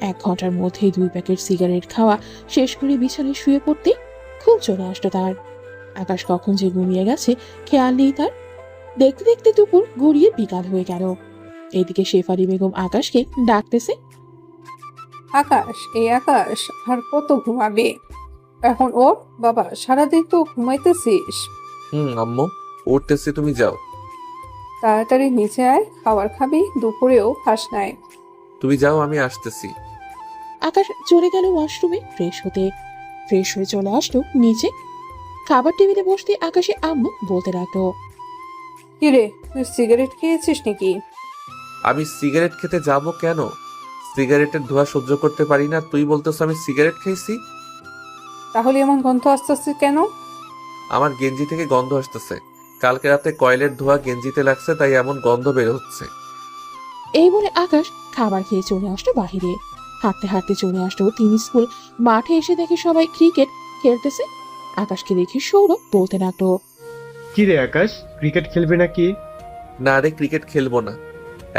1 ঘন্টার মধ্যেই 2 প্যাকেট সিগারেট খাওয়া শেষ করে বিছানায় শুয়ে পড়তে খুব চলে আসলো তার। আকাশ কখন যে ঘুমিয়ে গেছে খেয়াল নেই তার। দেখতে দেখতে দুপুর গড়িয়ে বিকাল হয়ে গেল। এদিকে শেফালি বেগম আকাশকে ডাকতেছে, আকাশ, এই আকাশ আর কত ঘুমাবে? এখন ওর বাবা, সারাদিন তো ঘুমাইতেছিস। আম্মু, উঠতেছি, তুমি যাও। তাড়াতাড়ি নিচে আয়, খাবার খাবি, দুপুরেও খাস নাই। তুমি যাও, আমি আসতেছি। আকাশ চলে গেল ওয়াশরুমে ফ্রেশ হতে। ফ্রেশ হয়ে চলে আসলো নিচে। খাবার টেবিলে বসতে আকাশে আম্মু বলতে লাগলো, কিরে, তুই সিগারেট খেয়েছিস নাকি? আমি সিগারেট খেতে যাব কেন? সিগারেটের ধোঁয়া সহ্য করতে পারি না, তুই বলতেছ আমি সিগারেট খেয়েছি? তাহলে এমন গন্ধ আসতেছে কেন? আমার গেঞ্জি থেকে গন্ধ আসতেছে। কালকে রাতে কয়েলের ধোঁয়া গেঞ্জিতে লাগছে, তাই এমন গন্ধ বের হচ্ছে। এই বলে আকাশ খাবার খেয়ে চলে আসলো বাহিরে। হাঁটতে হাঁটতে চলে আসলো তিনি স্কুল মাঠে। এসে দেখে সবাই ক্রিকেট খেলতেছে। আকাশকে দেখে সৌরভ বলতে লাগলো, কি রে আকাশ, ক্রিকেট খেলবে নাকি? না রে, ক্রিকেট খেলবো না,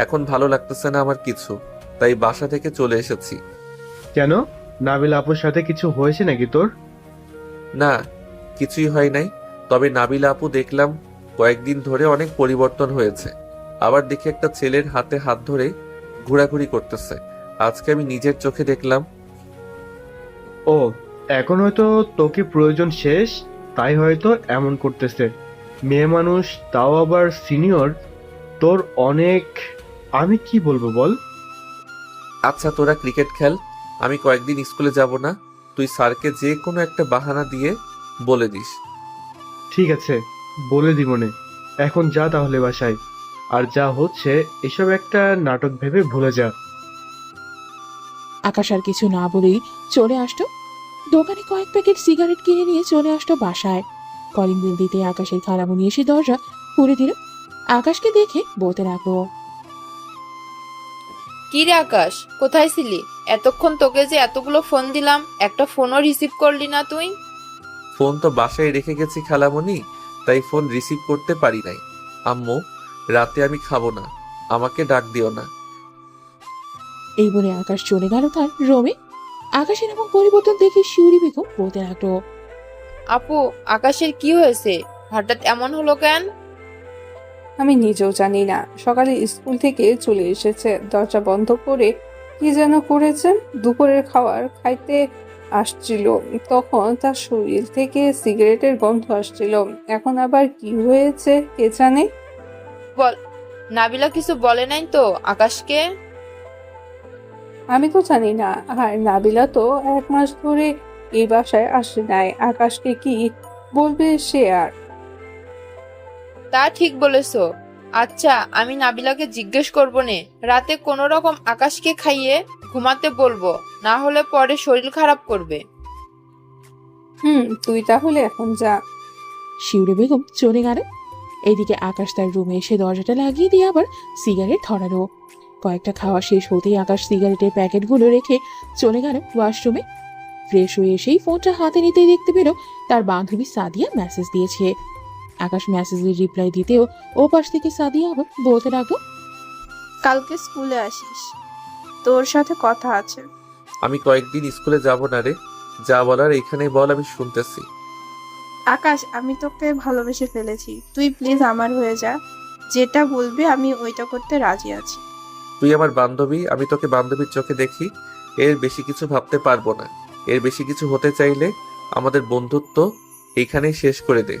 এখন ভালো লাগতেছে না আমার কিছু, তাই বাসা থেকে চলে এসেছি। কেন, নাবিলা আপুর সাথে কিছু হয়েছে নাকি তোর? না, কিছুই হয় নাই, তবে নাবিলা আপু দেখলাম কয়েকদিন ধরে অনেক পরিবর্তন হয়েছে। আবার দেখি একটা ছেলের হাতে হাত ধরে ঘোরাঘুরি করতেছে। আজকে আমি নিজের চোখে দেখলাম। ও, এখন হয়তো তোকে প্রয়োজন শেষ, তাই হয়তো এমন করতেছে। মেয়ে মানুষ, তাও আবার সিনিয়র, তোর অনেক, আমি কি বলবো বল। আচ্ছা তোরা ক্রিকেট খেল, আমি কয়েকদিন স্কুলে যাব না। তুই স্যারকে যে কোনো একটা বাহানা দিয়ে বলে দিস। ঠিক আছে, বলে দিবনে। এখন যা তাহলে বাসায়, আর যা হচ্ছে এসব একটা নাটক ভেবে ভুলে যা। আকাশ আর কিছু না বলেই চলে আসতো দোকানে। কয়েক প্যাকেট সিগারেট কিনে নিয়ে চলে আসতো বাসায়। কলিং বেল দিতে আকাশের খালামণি এসে দরজা খুলে দিল। আকাশকে দেখে বলতে লাগলো, কি রে আকাশ, কোথায় ছিলি এতক্ষণ? তোকে যে এতগুলো ফোন দিলাম, একটা ফোনও রিসিভ করলি না তুই। ফোন তো বাসায় রেখে গেছি খালামণি, তাই ফোন রিসিভ করতে পারি নাই। আম্মু, রাতে আমি খাবো না, আমাকে ডাক দিও না। এই বলে আকাশ চলে গেল তার রুমে। আকাশের এমন পরিবর্তন দেখে শিউরি বেগম বলতে লাগলো, আপু, আকাশের কি হয়েছে? হঠাৎ এমন হলো কেন? আমি নিজেও জানি না। সকালে স্কুল থেকে চলে এসেছে, দরজা বন্ধ করে কি যেন করেছে। দুপুরের খাবার খাইতে আসছিল, তখন তার শরীর থেকে সিগারেটের গন্ধ আসছিল। এখন আবার কি হয়েছে কে জানে। বল, নাবিলা কিছু বলে নাই তো আকাশকে? আমি তো জানি না। আর নাবিলা তো 1 মাস ধরে এই বাসায় আসে নাই, আকাশকে কি বলবে সে আর। তা ঠিক বলেছো। আচ্ছা, আমি নাবিলাকে জিজ্ঞেস করবো নে, রাতে কোনো রকম আকাশকে খাইয়ে ঘুমাতে বলবো, না হলে পরে শরীর খারাপ করবে। তুই তাহলে এখন যা। শিউরে বেগম চলে গেল। এইদিকে আকাশ তার রুমে এসে দরজাটা লাগিয়ে দিয়ে আবার সিগারেট ধরালো। কয়েকটা খাওয়া শেষ হতেই আকাশ সিগারেটের প্যাকেটগুলো রেখে চলে গেল ওয়াশরুমে। ফ্রেশ হয়ে এসেই ফোনটা হাতে নিতেই দেখতে পেল তার বান্ধবী সাদিয়া মেসেজ দিয়েছে। আকাশ মেসেজের রিপ্লাই দিতেও ও পাশ থেকে সাদিয়া আবার বলতে লাগলো, কালকে স্কুলে আসিস, তোর সাথে কথা আছে। আমি কয়েকদিন স্কুলে যাব না রে, যা বলার এখানে বল, আমি শুনতেছি। আকাশ, আমি তোকে ভালোবেসে ফেলেছি, তুই প্লিজ আমার হয়ে যা। যেটা বলবি আমি ওইটা করতে রাজি আছি। তুই আমার বান্ধবী, আমি তোকে বান্ধবীর চোখে দেখি। এর বেশি কিছু ভাবতে পারবো না। এর বেশি কিছু হতে চাইলে আমাদের বন্ধুত্ব এইখানেই শেষ করে দে।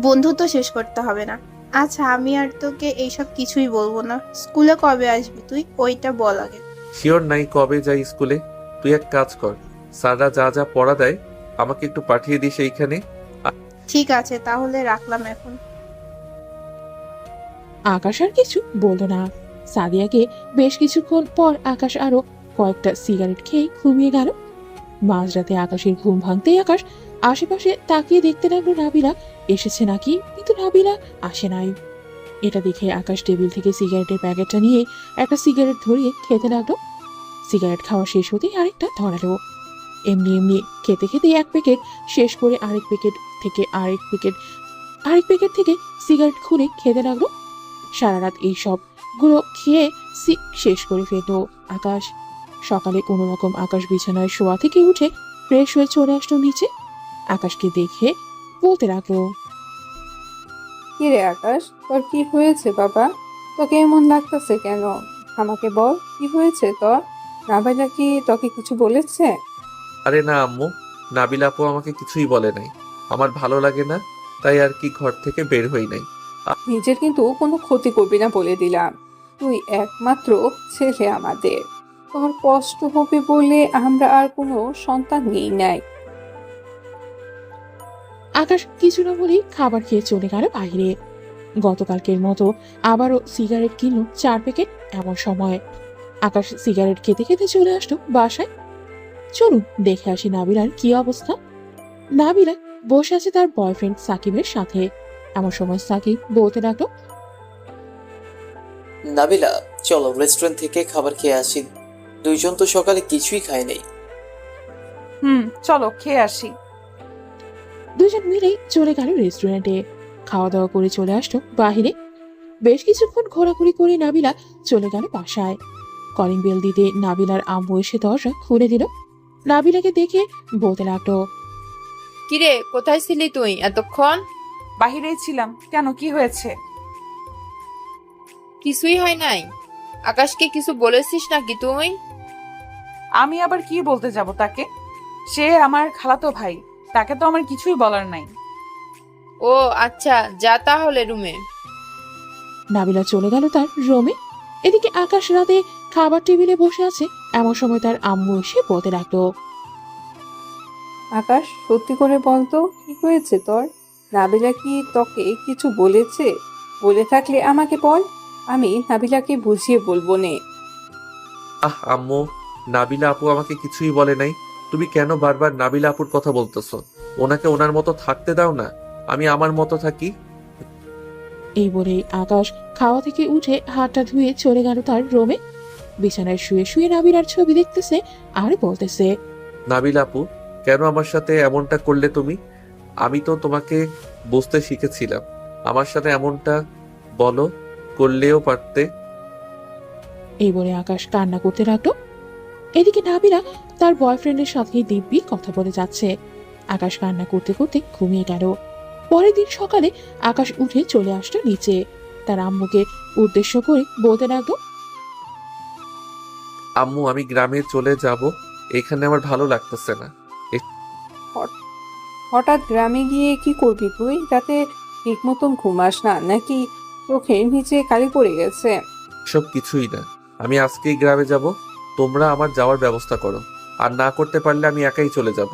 বন্ধুত্ব শেষ করতে হবে না। আচ্ছা, আমি আর তোকে এইসব কিছুই বলবো না। স্কুলে কবে আসবি তুই, ওইটা বল আগে। শিওর নাই কবে যাই স্কুলে। তুই এক কাজ কর, স্যাররা যা যা পড়া দেয় আমাকে একটু পাঠিয়ে দিস এইখানে। ঠিক আছে, তাহলে রাখলাম এখন। আকাশ আর কিছু বলল না। সাদিয়াকে বেশ কিছুক্ষণ পর আকাশ আরো কয়েকটা সিগারেট খেয়ে ঘুমিয়ে গেল। মাঝরাতে আকাশের ঘুম ভাঙতেই আকাশ আশেপাশে তাকিয়ে দেখতে লাগলো নাবিলা এসেছে নাকি, কিন্তু নাবিলা আসে নাই। এটা দেখে আকাশ টেবিল থেকে সিগারেটের প্যাকেটটা নিয়ে একটা সিগারেট ধরিয়ে খেতে লাগলো। সিগারেট খাওয়া শেষ হতেই আরেকটা ধরালো। এমনি এমনি খেতে খেতে এক প্যাকেট শেষ করে আরেক প্যাকেট থেকে সিগারেট খুলে খেতে লাগলো। সারা রাত এই সবগুলো খেয়ে শেষ করে ফেলল আকাশ। সকালে কোনো রকম আকাশ বিছানায় শোয়া থেকে উঠে ফ্রেশ হয়ে চলে আসলো নিচে। আকাশকে দেখে বলতে লাগলো, কি রে আকাশ, তোর কি হয়েছে বাবা? তোকে এমন লাগতেছে কেন? আমাকে বল, কি হয়েছে তোর? নাবিলা কি তোকে কিছু বলেছে? আরে না আম্মু, নাবিলা আপু আমাকে কিছুই বলে নাই। আমার ভালো লাগে না, তাই আর কি ঘর থেকে বের হই নাই। নিজের কিন্তু কোনো ক্ষতি করবি না বলে দিলাম। তুই একমাত্র ছেলে আমাদের, তোর কষ্ট হবে বলে আমরা আর কোনো সন্তান নেই নাই। আকাশ কিছু না বলেই খাবার খেয়ে চলে গেল বাইরে। গতকালকের মতো আবারও সিগারেট কিনলো 4 প্যাকেট। এমন সময় আকাশ সিগারেট খেতে খেতে চলে আসলো বাসায়। চলুন দেখে আসি নাবিলার কি অবস্থা। নাবিলা বসে আছে তার বয়ফ্রেন্ড সাকিবের সাথে। এমন সময় সাকিব বলতে লাগলো, নাবিলা, চলো রেস্টুরেন্ট থেকে খাবার খেয়ে আসি। দুইজন তো সকালে কিছুই খায় নাই। চলো খেয়ে আসি। দুজন মিলেই চলে গেল রেস্টুরেন্টে। খাওয়া দাওয়া করে চলে আসলো বাহিরে। বেশ কিছুক্ষণ ঘোরাঘুরি করে নাবিলা চলে গেল বাসায়। কলিং বেল দিতে নাবিলার আম্মু এসে দরজা খুলে দিল। নাবিলাকে দেখে বলতে লাগলো, কিরে, কোথায় ছিলি তুই এতক্ষণ? বাহিরেই ছিলাম। কেন, কি হয়েছে? কিছুই হয় নাই। আকাশকে কিছু বলেছিস নাকি তুই? আমি আবার কি বলতে যাব তাকে? সে আমার খালাতো ভাই, তাকে তো আমার কিছুই বলার নাই। ও আচ্ছা, যা তাহলে রুমে। নাবিলা চলে গেল তার রুমে। এদিকে আকাশ রাতে খাবার টেবিলে বসে আছে। এমন সময় তার আম্মু এসে বলতে লাগলো, আকাশ, সত্যি করে বলতো, কি হয়েছে তোর? নাবিলা কি তোকে কিছু বলেছে? বলে থাকলে আমাকে বল, আমি নাবিলাকে বুঝিয়ে বলবো নে। আম্মু, নাবিলা আপু আমাকে কিছুই বলে নাই। তুমি কেন বারবার নাবিলা আপুর কথা বলতেছো? ওনাকে ওনার মতো থাকতে দাও না, আমি আমার মতো থাকি। এই বলে আকাশ খাওয়া থেকে উঠে হাতটা ধুয়ে চলে গেল তার রুমে। বিছানায় শুয়ে শুয়ে নাবিলার ছবি দেখতেছে আর বলতেছে, নাবিলা আপু, কেন আমার সাথে এমনটা করলে তুমি? আমি তো তোমাকে বুঝতে শিখেছিলাম। আমার সাথে এমনটা বলো করলেও পারতে। এই বলে আকাশ কান্না করতে লাগলো। এদিকে নাবিলা তার বয়ফ্রেন্ডের সাথে দিব্যি কথা বলে যাচ্ছে। আকাশ কান্না করতে করতে ঘুমিয়ে গেল। পরের দিন সকালে আকাশ উঠে চলে আসতো নিচে। তার আম্মুকে উদ্দেশ্য করে বলতে লাগলো, আম্মু আমি গ্রামে চলে যাব, এখানে আমার ভালো লাগতেছে না। হঠাৎ গ্রামে গিয়ে কি করবি তুই? রাতে ঠিক মতন ঘুমাস না নাকি চোখের নিচে কালি পড়ে গেছে? সব কিছুই না, আমি আজকেই গ্রামে যাব। তোমরা আমার যাওয়ার ব্যবস্থা করো, আর না করতে পারলে আমি একাই চলে যাব।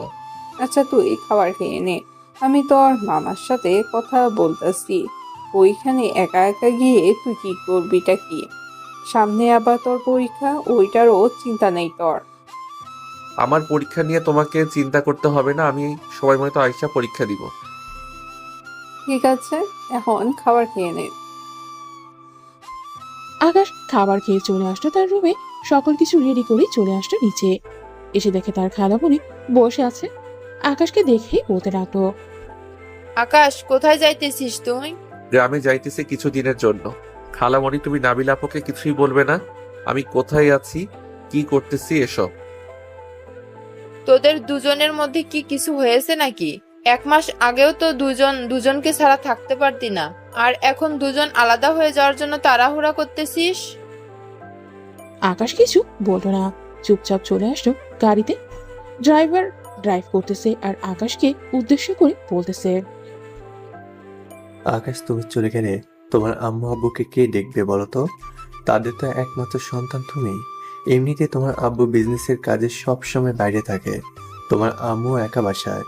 আচ্ছা তুই খাবার খেয়ে নে, আমি তোর মামার সাথে কথা বলতেছি। ওইখানে একা একা গিয়ে তুই কি করবিটা কি? সামনে আবার তোর পরীক্ষা, ওইটারও চিন্তা নেই তোর। আমার পরীক্ষা নিয়ে তোমাকে চিন্তা করতে হবে না, আমি সময় মতো আইসা পরীক্ষা দিব। ঠিক আছে, এখন খাবার খেয়ে নে। আকাশ খাবার খেয়ে চলে আসতো তার রুমে। সকল কিছু রেডি করে চলে আসতো নিচে। এসে দেখে তার খালামণি বসে আছে। আকাশকে দেখেই বলতে লাগলো, আকাশ, কোথায় যাইতেছিস তুই? গ্রামে যাইতেছি কিছুদিনের জন্য। খালামণি তুমি নাবিল আপুকে কিছুই বলবে না আমি কোথায় আছি, কি করতেছি এসব? তোদের দুজনের মধ্যে কি কিছু হয়েছে নাকি? 1 মাস আগেও তো দুজনকে ছাড়া থাকতে পারতি না, আর এখন দুজন আলাদা হয়ে যাওয়ার জন্য তাড়াহুড়া করতেছিস। আকাশ কিছু বলতো না, চুপচাপ চলে আসতো গাড়িতে। ড্রাইভার ড্রাইভ করতেছে আর আকাশকে উদ্দেশ্য করে বলতেছে, আকাশ তুমি চলে গেলে তোমার আম্মু আব্বুকে কে দেখবে বলো তো? তাদের তো একমাত্র সন্তান তুমি। এমনিতে তোমার আব্বু বিজনেসের কাজে সব সময় বাইরে থাকে, তোমার আম্মু একা বাসায়।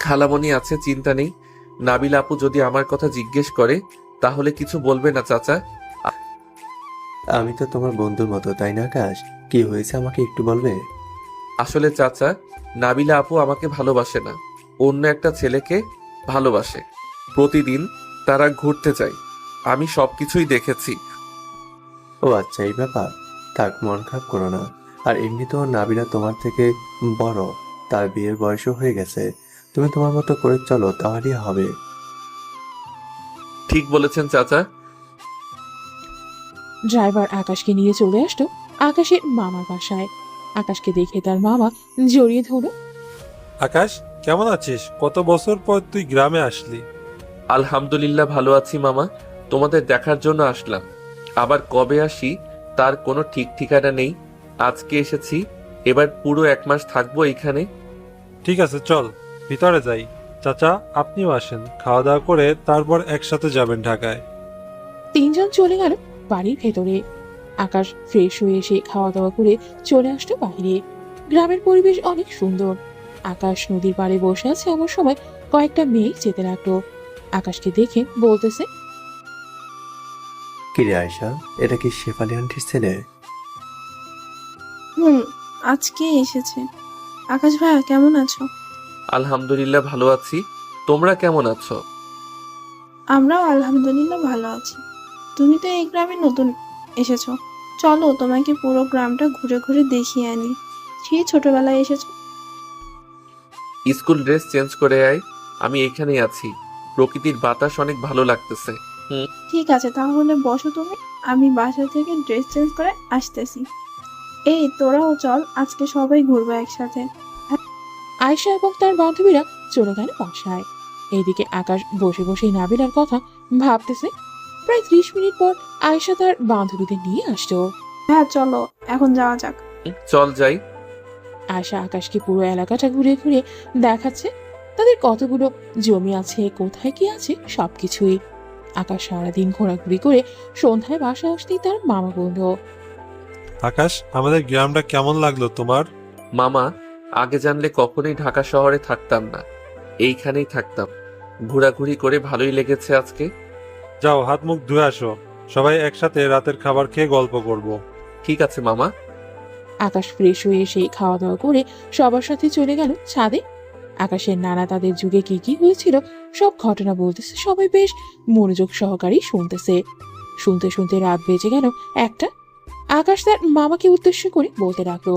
খালামণি আছে, চিন্তা নেই। নাবিল আপু যদি আমার কথা জিজ্ঞেস করে তাহলে কিছু বলবে না চাচা। আমি তো তোমার বন্ধুর মতো, তাই না আকাশ? কি হয়েছে আমাকে একটু বলবে? আসলে চাচা, নাবিলা আপু আমাকে ভালোবাসে না, অন্য একটা ছেলেকে ভালোবাসে। প্রতিদিন তারা ঘুরতে যায়, আমি সবকিছুই দেখেছি। ও আচ্ছা, এই ব্যাপার। থাক, মন খারাপ করো না। আর এমনিতেও নাবিলা তোমার থেকে বড়, তার বিয়ের বয়সও হয়ে গেছে। তুমি তোমার মতো করে চলো, তাহলেই হবে। ঠিক বলেছেন চাচা। ড্রাইভার আকাশকে নিয়ে চলে আসতো আকাশের মামার বাসায়। আকাশকে দেখে তার মামা জড়িয়ে ধরল। আকাশ, কেমন আছিস? কত বছর পর তুই গ্রামে আসলি। আলহামদুলিল্লাহ ভালো আছি মামা, তোমাদের দেখার জন্য আসলাম। আবার কবে আসি তার কোনো ঠিক ঠিকানা নেই। আজকে এসেছি, এবার পুরো 1 মাস থাকবো এইখানে। ঠিক আছে, চল ভিতরে যাই। চাচা, আপনিও আসেন, খাওয়া দাওয়া করে তারপর একসাথে যাবেন ঢাকায়। তিনজন চলে গেল বাড়ির ভেতরে। আকাশ ফ্রেশ হয়ে এসে খাওয়া দাওয়া করে চলে আসতো বাইরে। গ্রামের পরিবেশ অনেক সুন্দর। আকাশ নদীর পাড়ে বসে আছে এমন সময় কয়েকটা মেয়ে যেতে লাগলো। আকাশকে দেখে বলতেছে, কিরে আয়শা, এটা কি শেফালি আন্টির ছেলে? আজকে এসেছে। আকাশ ভাইয়া কেমন আছো? আলহামদুলিল্লাহ ভালো আছি, তোমরা কেমন আছো? আমরাও আলহামদুলিল্লাহ ভালো আছি। তুমি তো এই গ্রামে নতুন এসেছো, চলো তোমাকে পুরো গ্রামটা ঘুরে ঘুরে দেখিয়ে আনি। সেই ছোটবেলায় এসেছো। স্কুল ড্রেস চেঞ্জ করে আয়, আমি এখানেই আছি। প্রকৃতির বাতাস অনেক ভালো লাগতেছে। ঠিক আছে, তাহলে বসো তুমি, আমি বাসা থেকে ড্রেস চেঞ্জ করে আসতেছি। এই তোরাও চল, আজকে সবাই ঘুরবো একসাথে। আয়শা এবং তার বান্ধবীরা চলে গেল বাসায়। এইদিকে আকাশ বসে বসে নাবিলার কথা ভাবতেছে। প্রায় 30 মিনিট পর আয়শা তার বান্ধবীদের নিয়ে আসতো। হ্যাঁ চলো, এখন যাওয়া যাক। চল যাই। আয়শা আকাশকে পুরো এলাকাটা ঘুরে ঘুরে দেখাচ্ছে। তাদের কতগুলো জমি আছে, কোথায় কি আছে সবকিছুই। আকাশ সারাদিন ঘোরাঘুরি করে সন্ধ্যায় বাসায় আসতেই তার মামা বলল, আকাশ, আমাদের গ্রামটা কেমন লাগলো তোমার? মামা, আগে জানলে কখনোই ঢাকা শহরে থাকতাম না, এইখানেই থাকতাম। ঘোরাঘুরি করে ভালোই লেগেছে আজকে। যাও, হাত মুখ ধুয়ে আসো, সবাই একসাথে রাতের খাবার খেয়ে গল্প করব। ঠিক আছে মামা। আকাশ ফ্রেশ হয়ে এসে খাওয়া দাওয়া করে সবার সাথে চলে গেল ছাদে। আকাশের নানা তাদের যুগে কি কি হয়েছিল সব ঘটনা বলতেছে। সবাই বেশ মনোযোগ সহকারেই শুনতেছে। শুনতে শুনতে রাত বেজে গেল 1টা। আকাশ তার মামাকে উদ্দেশ্য করে বলতে লাগলো,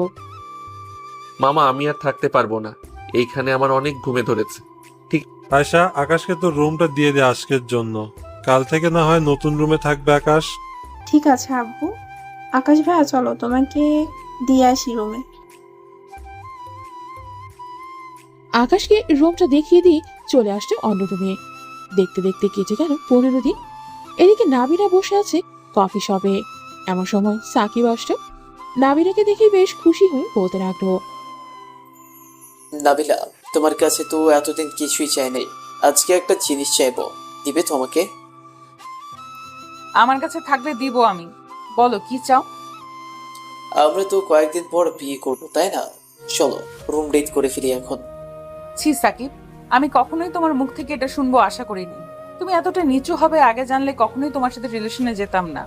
মামা আমি আর থাকতে পারবো না, এইখানে আমার অনেক ঘুমে ধরেছে। আয়শা, আকাশকে তো রুমটা দিয়ে দে আজকের জন্য, কাল থেকে না হয় নতুন রুমে থাকবে আকাশ। ঠিক আছে আব্বু। আকাশ ভাইয়া চলো তোমাকে দিয়ে আসি রুমে। আকাশকে রুমটা দেখিয়ে দিয়ে চলে আসছে অন্য রুমে। দেখতে দেখতে কেটে গেল 15 দিন। এদিকে নাবিলা বসে আছে কফি শপে। এমন সময় সাকিব আসলো। নাবিলাকে দেখে বেশ খুশি হয়ে বলতে লাগলো, নাবিলা, তোমার কাছে তো এতদিন কিছুই চাই নাই, আজকে একটা জিনিস চাইবো, দিবে তোমাকে? আমার কাছে থাকলে দিব আমি। বলো কি চাও? আমরা তো কয়েকদিন পর বিয়ে করবো, তাই না? চলো রুম ডেট করে ফিরি এখন। ছি সাকিব, আমি কখনোই তোমার মুখ থেকে এটা শুনবো আশা করিনি। তুমি এতটা নিচু হবে আগে জানলে কখনোই তোমার সাথে রিলেশনে যেতাম না।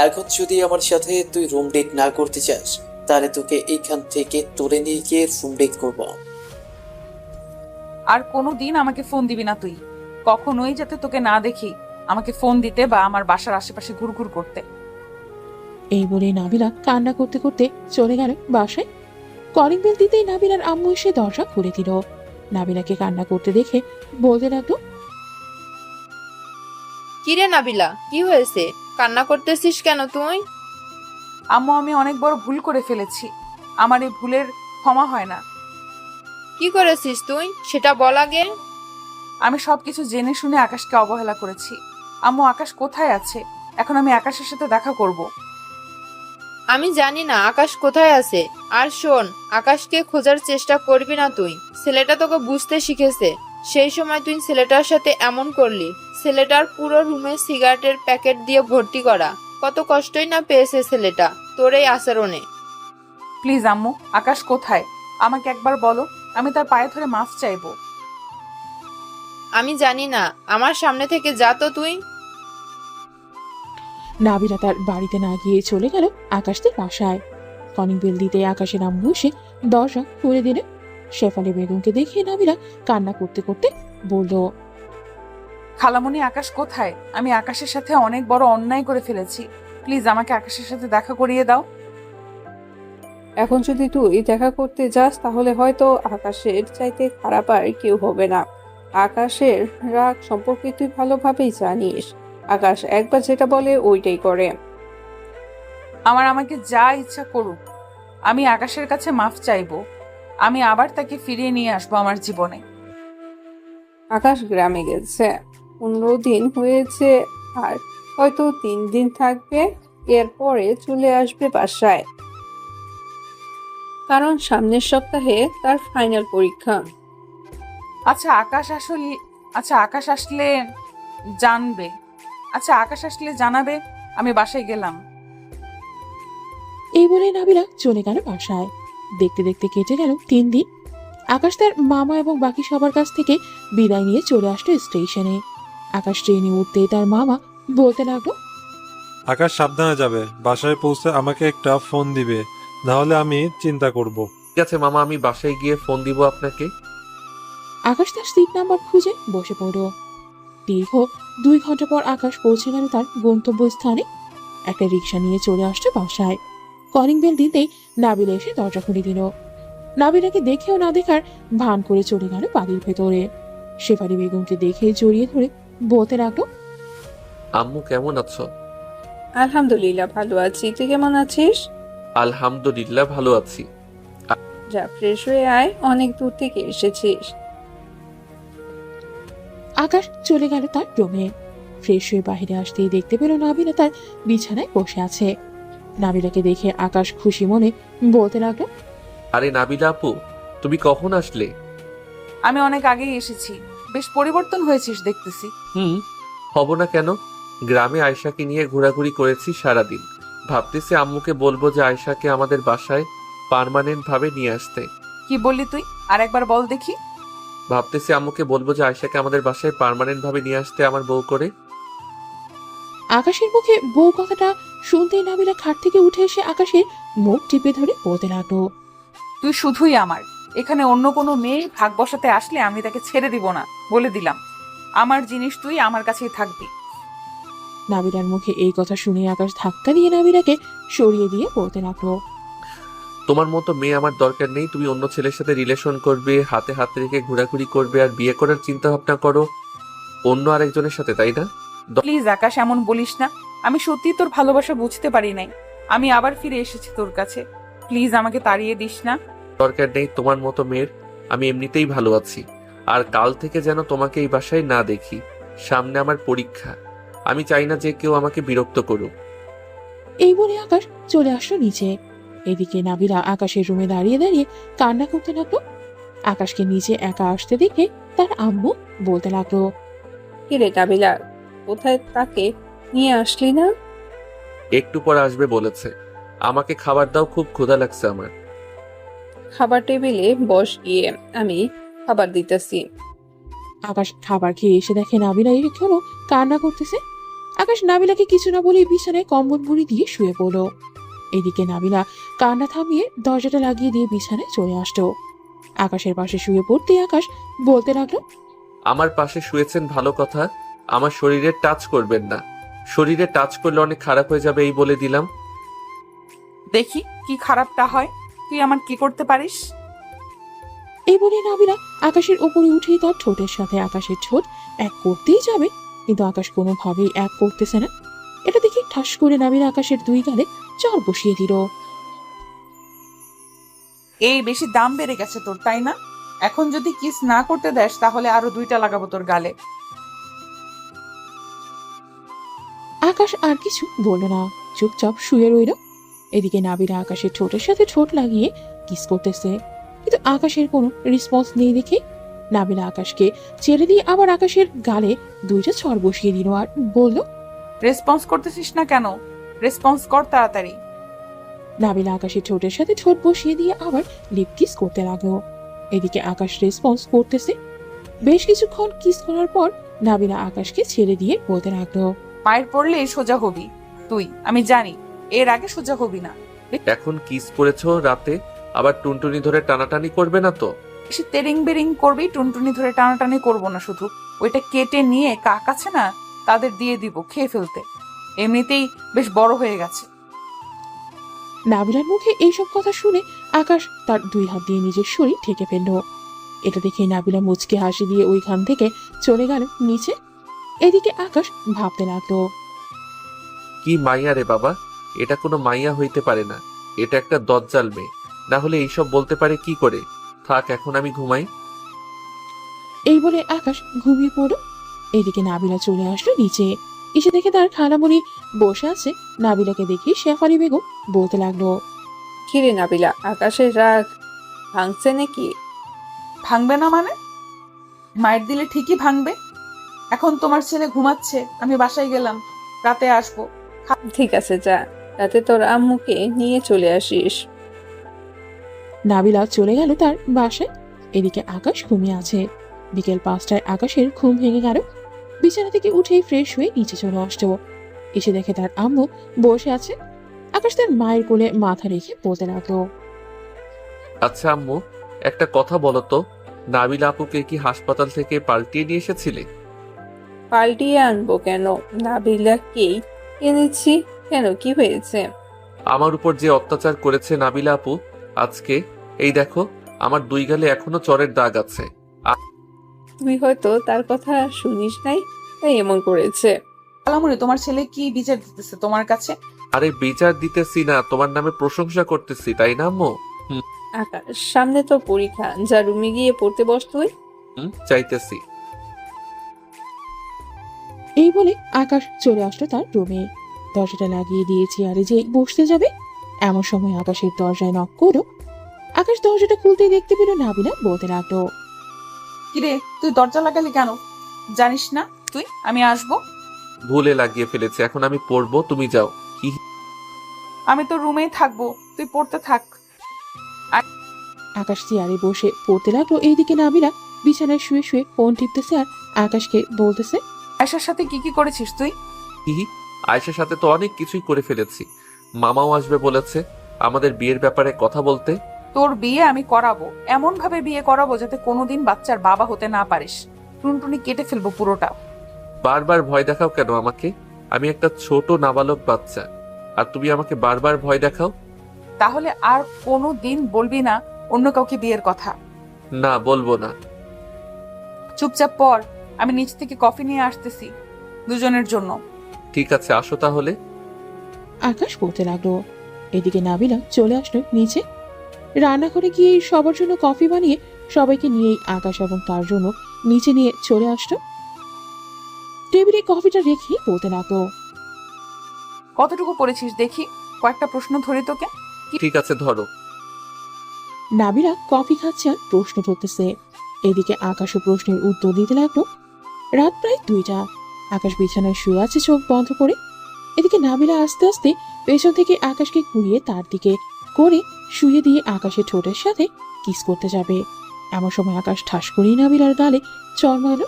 এখন যদি আমার সাথে তুই রুম ডেট না করতে চাস, তাহলে তোকে এইখান থেকে তুলে নিয়ে গিয়ে রুম ডেট করবো। আর কোনো দিন আমাকে ফোন দিবি না তুই। কখনোই যাতে তোকে না দেখি আমাকে ফোন দিতে বা আমার বাসার আশেপাশে ঘুরঘুর করতে। এই বলে নাবিলা কান্না করতে করতে চলে গেল বাসায়। কলিং বেল দিতেই নাবিলার আম্মু এসে দরজা খুলে দিল। নাবিলাকে কান্না করতে দেখে বলতে লাগলো, কিরে নাবিলা, কি হয়েছে? কান্না করতেছিস কেন তুই? আম্মু, আমি অনেক বড় ভুল করে ফেলেছি। আমার এই ভুলের ক্ষমা হয় না। কি করেছিস তুই সেটা বল আগে। আমি সবকিছু জেনে শুনে আকাশকে অবহেলা করেছি। আম্মু, আকাশ কোথায় আছে? এখন আমি আকাশের সাথে দেখা করব। আমি জানি না আকাশ কোথায় আছে। আর শোন, আকাশকে খোঁজার চেষ্টা করবি না তুই। ছেলেটা তোকে বুঝতে শিখেছে। সেই সময় তুই ছেলেটার সাথে এমন করলি। ছেলেটার পুরো রুমে সিগারেটের প্যাকেট দিয়ে ভর্তি করা। কত কষ্টই না পেয়েছে ছেলেটা তোর এই আচরণে। প্লিজ আম্মু, আকাশ কোথায় আমাকে একবার বলো। আমি তার পায়ে ধরে মাফ চাইবো। আমি জানি না, আমার সামনে থেকে যা তো তুই। নাবিলা তার বাড়িতে না গিয়ে চলে গেল আকাশদের বাসায়। কলিং বেল দিতে আকাশের আম্মু এসে দরজা খুলে দিল। শেফালি বেগমকে দেখে নাবিলা কান্না করতে করতে বলল, খালামণি, আকাশ কোথায়? আমি আকাশের সাথে অনেক বড় অন্যায় করে ফেলেছি। প্লিজ আমাকে আকাশের সাথে দেখা করিয়ে দাও। এখন যদি তুই দেখা করতে যাস তাহলে হয়তো আকাশের চাইতে খারাপ আর কেউ হবে না। আকাশের রাগ সম্পর্কে তুই ভালোভাবেই জানিস। আকাশ একবার যেটা বলে ওইটাই করে। আমাকে যা ইচ্ছা করুক, আমি আকাশের কাছে মাফ চাইবো। আমি আবার তাকে ফিরিয়ে নিয়ে আসবো আমার জীবনে। আকাশ গ্রামে গেছে, 15 দিন হয়েছে, আর হয়তো 3 দিন থাকবে। এরপরে চলে আসবে বাসায়, কারণ সামনের সপ্তাহে তার ফাইনাল পরীক্ষা। আচ্ছা আকাশ আসলে জানবে। আকাশ আসলে জানাবে। আমি বাসায় গেলাম। এই বলে নাবিলা চলে গেল বাসায়। দেখতে দেখতে কেটে গেল 3 দিন। আকাশ তার মামা এবং বাকি সবার কাছ থেকে বিদায় নিয়ে চলে আসলো স্টেশনে। আকাশ ট্রেনে উঠতে তার মামা বলতে লাগলো, আকাশ সাবধানে যাবে। বাসায় পৌঁছে আমাকে একটা ফোন দিবে, নাহলে আমি চিন্তা করব। ঠিক আছে মামা, আমি বাসায় গিয়ে ফোন দিব আপনাকে। আকাশ তার সিট নাম্বার খুঁজে বসে পড়ল। দীর্ঘ 2 ঘন্টা পর আকাশ পৌঁছে গেল তার গন্তব্যস্থানে। একটা রিক্সা নিয়ে চলে আসছে বাসায়। কলিং বেল দিতেই নাবিলা এসে দরজা খুলে দিল। নাবিলাকে দেখেও না দেখার ভান করে চলে গেল বাড়ির ভেতরে। শেফালি বেগমকে দেখে জড়িয়ে ধরে বলতে লাগলো, আম্মু কেমন আছো? আলহামদুলিল্লাহ ভালো আছি, তুই কেমন আছিস? আলহামদুলিল্লাহ ভালো আছি। যা ফ্রেশ হয়ে আয়, অনেক দূর থেকে এসেছিস। আকাশ চলে গেল তার রুমে। ফ্রেশ হয়ে বাইরে আসতেই দেখতে পেল নাবিলা তার বিছানায় বসে আছে। নাবিলাকে দেখে আকাশ খুশি মনে বলতে লাগলো, আরে নাবিলা আপু, তুমি কখন আসলে? আমি অনেক আগেই এসেছি। বেশ পরিবর্তন হয়েছিস দেখতেছি। হব না কেন? গ্রামে আয়শাকে নিয়ে ঘোরাঘুরি করেছি সারাদিন। ভাবতেছি আম্মুকে বলবো যে আয়শাকে আমাদের বাসায় পার্মানেন্ট ভাবে নিয়ে আসতে। কি বললি তুই? আর একবার বল দেখি। ভাবতেছি আম্মুকে বলবো যে আয়শাকে আমাদের বাসায় পার্মানেন্ট ভাবে নিয়ে আসতে আমার বউ করে। আকাশের মুখে বউ কথাটা শুনতেই নাবিলা খাট থেকে উঠে এসে আকাশের মুখ টিপে ধরে বলতে লাগলো, তুই শুধুই আমার। এখানে অন্য কোনো মেয়ে ভাগ বসাতে আসলে আমি তাকে ছেড়ে দিব না, বলে দিলাম। আমার জিনিস তুই আমার কাছেই থাকবি। নাবিলার মুখে এই কথা শুনে আকাশ ধাক্কা দিয়ে নাবিলাকে সরিয়ে দিয়ে বলতে লাগলো, তোমার মতো মেয়ে আমার দরকার নেই। তুমি অন্য ছেলের সাথে রিলেশন করবে, হাতে হাত রেখে ঘোরাঘুরি করবে, আর বিয়ে করার চিন্তা ভাবনা করো অন্য আরেকজনের সাথে, তাই না? প্লিজ আকাশ, এমন বলিস না। আমি সত্যি তোর ভালোবাসা বুঝতে পারি নাই। আমি আবার ফিরে এসেছি তোর কাছে। প্লিজ আমাকে তাড়িয়ে দিস না। দরকার নেই তোমার মতো মেয়ের। আমি এমনিতেই ভালো আছি। আর কাল থেকে যেন তোমাকে এই বাসায় না দেখি। সামনে আমার পরীক্ষা, আমি চাই না যে কেউ আমাকে বিরক্ত করুক। এই বলে আকাশ চলে আসলো নিচে। এদিকে নাবিলা আকাশের রুমে দাঁড়িয়ে দাঁড়িয়ে কান্না করতে লাগলো। আকাশকে নিচে একা আসতে দেখে তার আম্মু বলতে লাগলো, কিরে নাবিলা, কোথায় তাকে নিয়ে আসলি না? একটু পর আসবে বলেছে। আমাকে খাবার দাও, খুব ক্ষুধা লাগছে আমার। খাবার টেবিলে বস গিয়ে, আমি খাবার দিতেছি। আকাশ খাবার খেয়ে এসে দেখে নাবিলা এখনো কান্না করতেছে। আকাশ নাবিলাকে কিছু না বলে বিছানায় কম্বল মুড়ি দিয়ে শুয়ে পড়লো। এদিকে নাবিলা কান্না থামিয়ে দরজাটা লাগিয়ে দিয়ে বিছানায় চলে আসতো। আকাশের পাশে শুয়ে পড়তে আকাশ বলতে লাগলো, আমার পাশে শুয়েছেন ভালো কথা, আমার শরীরে টাচ করবেন না। শরীরে টাচ করলে অনেক খারাপ হয়ে যাবে, এই বলে দিলাম। দেখি কি খারাপটা হয়, তুই আমার কি করতে পারিস? এই বলে নাবিলা আকাশের উপরে উঠে তার ঠোঁটের সাথে আকাশের ঠোঁট এক করতেই যাবে, কিন্তু আকাশ কোনোভাবেই এক করতেছে না। এটা দেখে ঠাস করে নাবিলা আকাশের দুই গালে চর বসিয়ে দিল। এই বেশি দাম বেড়ে গেছে তোর, তাই না? এখন যদি কিস না করতে দেস তাহলে আরো 2টা লাগাবো তোর গালে। আকাশ আর কিছু বলল না, চুপচাপ শুয়ে রইল। এদিকে নাবিলা আকাশের ঠোঁটের সাথে ঠোঁট লাগিয়ে কিস করতেছে, কিন্তু আকাশের কোনো রেসপন্স নেই দেখে নাবিলা আকাশকে ছেড়ে দিয়ে আবার আকাশের গালে 2টা চর বসিয়ে দিল আর বলল, রেসপন্স করতেছিস না কেন? রেসপন্স কর তাড়াতাড়ি। নাবিলা আকাশের ঠোঁটের সাথে ঠোঁট বসিয়ে দিয়ে আবার লিপ কিস করতে লাগলো। এদিকে আকাশ রেসপন্স করতেছে। বেশ কিছুক্ষণ কিস করার পর নাবিলা আকাশকে ছেড়ে দিয়ে বলতে লাগলো, মায়ের পড়লে সোজা হবি তুই, আমি জানি। এর আগে সোজা হবি না। এখন কিস করেছো রাতে, আবার টুনটুনি ধরে টানাটানি করবে না তো? বেশি তেরিং বেরিং করবি, টুনটুনি ধরে টানাটানি করবো না। শুধু ওইটা কেটে নিয়ে কাক আছে না, তাদের দিয়ে দিব খেয়ে ফেলতে। এমনিতেই বেশ বড় হয়ে গেছে। নাবিলার মুখে এইসব কথা শুনে আকাশ তার 2 হাত দিয়ে নিজের শরীর ঢেকে ফেলল। এটা দেখে নাবিলা মুচকে হাসি দিয়ে ওইখান থেকে চলে গেল নিচে। এদিকে আকাশ ভাবতে লাগলো, কি মাইয়া রে বাবা, এটা কোনো মাইয়া হইতে পারে না, এটা একটা দজ্জাল মেয়ে। না হলে এইসব বলতে পারে কি করে? থাক, এখন আমি ঘুমাই। এই বলে আকাশ ঘুমিয়ে পড়ল। এদিকে নাবিলা চলে আসলো নিচে। এসে দেখে তার খালামণি বসে আছে। নাবিলাকে দেখে শেফালি বেগম বলতে লাগলো, কিরে নাবিলা, আকাশের রাগ ভাঙছে নাকি? ভাঙবে না মানে? মায়ের দিলে ঠিকই ভাঙবে। এখন তোমার ছেলে ঘুমাচ্ছে, আমি বাসায় গেলাম, রাতে আসবো। ঠিক আছে, যা, রাতে তোর আম্মুকে নিয়ে চলে আসিস। নাবিলা চলে গেল তার বাসায়। এদিকে আকাশ ঘুমিয়ে আছে। বিকেল 5টায় আকাশের ঘুম ভেঙে গেল। বিছানা থেকে উঠেই ফ্রেশ হয়ে নিচে চলে আসতো। এসে দেখে তার আম্মু বসে আছে। আকাশ তার মায়ের কোলে মাথা রেখে বলতে লাগলো, আচ্ছা আম্মু, একটা কথা বলো তো, নাবিলা আপুকে কি হাসপাতাল থেকে পাল্টিয়ে নিয়ে এসেছিলে? পাল্টিয়ে আনবো কেন? নাবিলাকেই এনেছি। কেন, কি হয়েছে? আমার উপর যে অত্যাচার করেছে নাবিলা আপু, আজকে এই দেখো, আমার 2 গালে এখনো চরের দাগ আছে। তুই হয়তো তার কথা শুনিস নাই, তাই এমন করেছে। আলামুনি, তোমার ছেলে কি বিচার দিতেছে তোমার কাছে? আরে বিচার দিতেছি না, তোমার নামে প্রশংসা করতেছি, তাই না আম্মু? আকাশ, সামনে তো পরীক্ষা, যা রুমে গিয়ে পড়তে বস তুই। চাইতেছি। এই বলে আকাশ চলে আসলো তার রুমে। দরজাটা লাগিয়ে দিয়ে চেয়ারে যে বসতে যাবে, এমন সময় আকাশের দরজায় নক করলো। আকাশ দরজাটা খুলতেই দেখতে পেল নাবিলা বলতে লাগলো, কিরে, তুই দরজা লাগালি কেন? জানিস না তুই আমি আসবো? ভুলে লাগিয়ে ফেলেছে, এখন আমি পড়বো, তুমি যাও। কি? আমি তো রুমেই থাকবো, তুই পড়তে থাক। আকাশ চেয়ারে বসে পড়তে লাগলো। এইদিকে নাবিলা বিছানায় শুয়ে শুয়ে ফোন টিপতেছে আর আকাশকে বলতেছে, আয়শার সাথে কি কি করেছিস তুই? কি? আয়েশার সাথে তো অনেক কিছুই করে ফেলেছি। মামাও আসবে বলেছে আমাদের বিয়ের ব্যাপারে কথা বলতে। তোর বিয়ে আমি করাবো, এমন ভাবে বিয়ে করাবো যাতে কোনোদিন বাচ্চার বাবা হতে না পারিস। টুনটুনি কেটে ফেলবো পুরোটা। বারবার ভয় দেখাও কেন আমাকে? আমি একটা ছোট নাবালক বাচ্চা, আর তুমি আমাকে বারবার ভয় দেখাও। তাহলে আর কোনো দিন বলবি না অন্য কাউকে বিয়ের কথা। না, বলবো না। চুপচাপ পড়, আমি নিচ থেকে কফি নিয়ে আসতেছি দুজনের জন্য। ঠিক আছে, আসো তাহলে। আকাশ বলতে লাগলো। এদিকে নাবিলা চলে আসলো নিচে। রান্না করে গিয়ে সবার জন্য কফি বানিয়ে সবাইকে নিয়েই আকাশ এবং তার জন্য নিচে নিয়ে চলে আসতো। টেবিলে কফিটা রেখে বলতে লাগলো, কতটুকু পড়েছিস দেখি, কয়েকটা প্রশ্ন ধরি তোকে। ঠিক আছে ধরো। নাবিলা কফি খাচ্ছে আর প্রশ্ন ধরতেছে। এদিকে আকাশও প্রশ্নের উত্তর দিতে লাগলো। রাত প্রায় 2টা। আকাশ বিছানায় শুয়ে আছে চোখ বন্ধ করে। এদিকে নাবিলা আস্তে আস্তে পেছন থেকে আকাশকে ঘুরিয়ে তার দিকে করে শুয়ে দিয়ে আকাশের ঠোঁটের সাথে কিস করতে যাবে। এমন সময় আকাশ ঠাস করেই নাবিলার গালে চর মারল।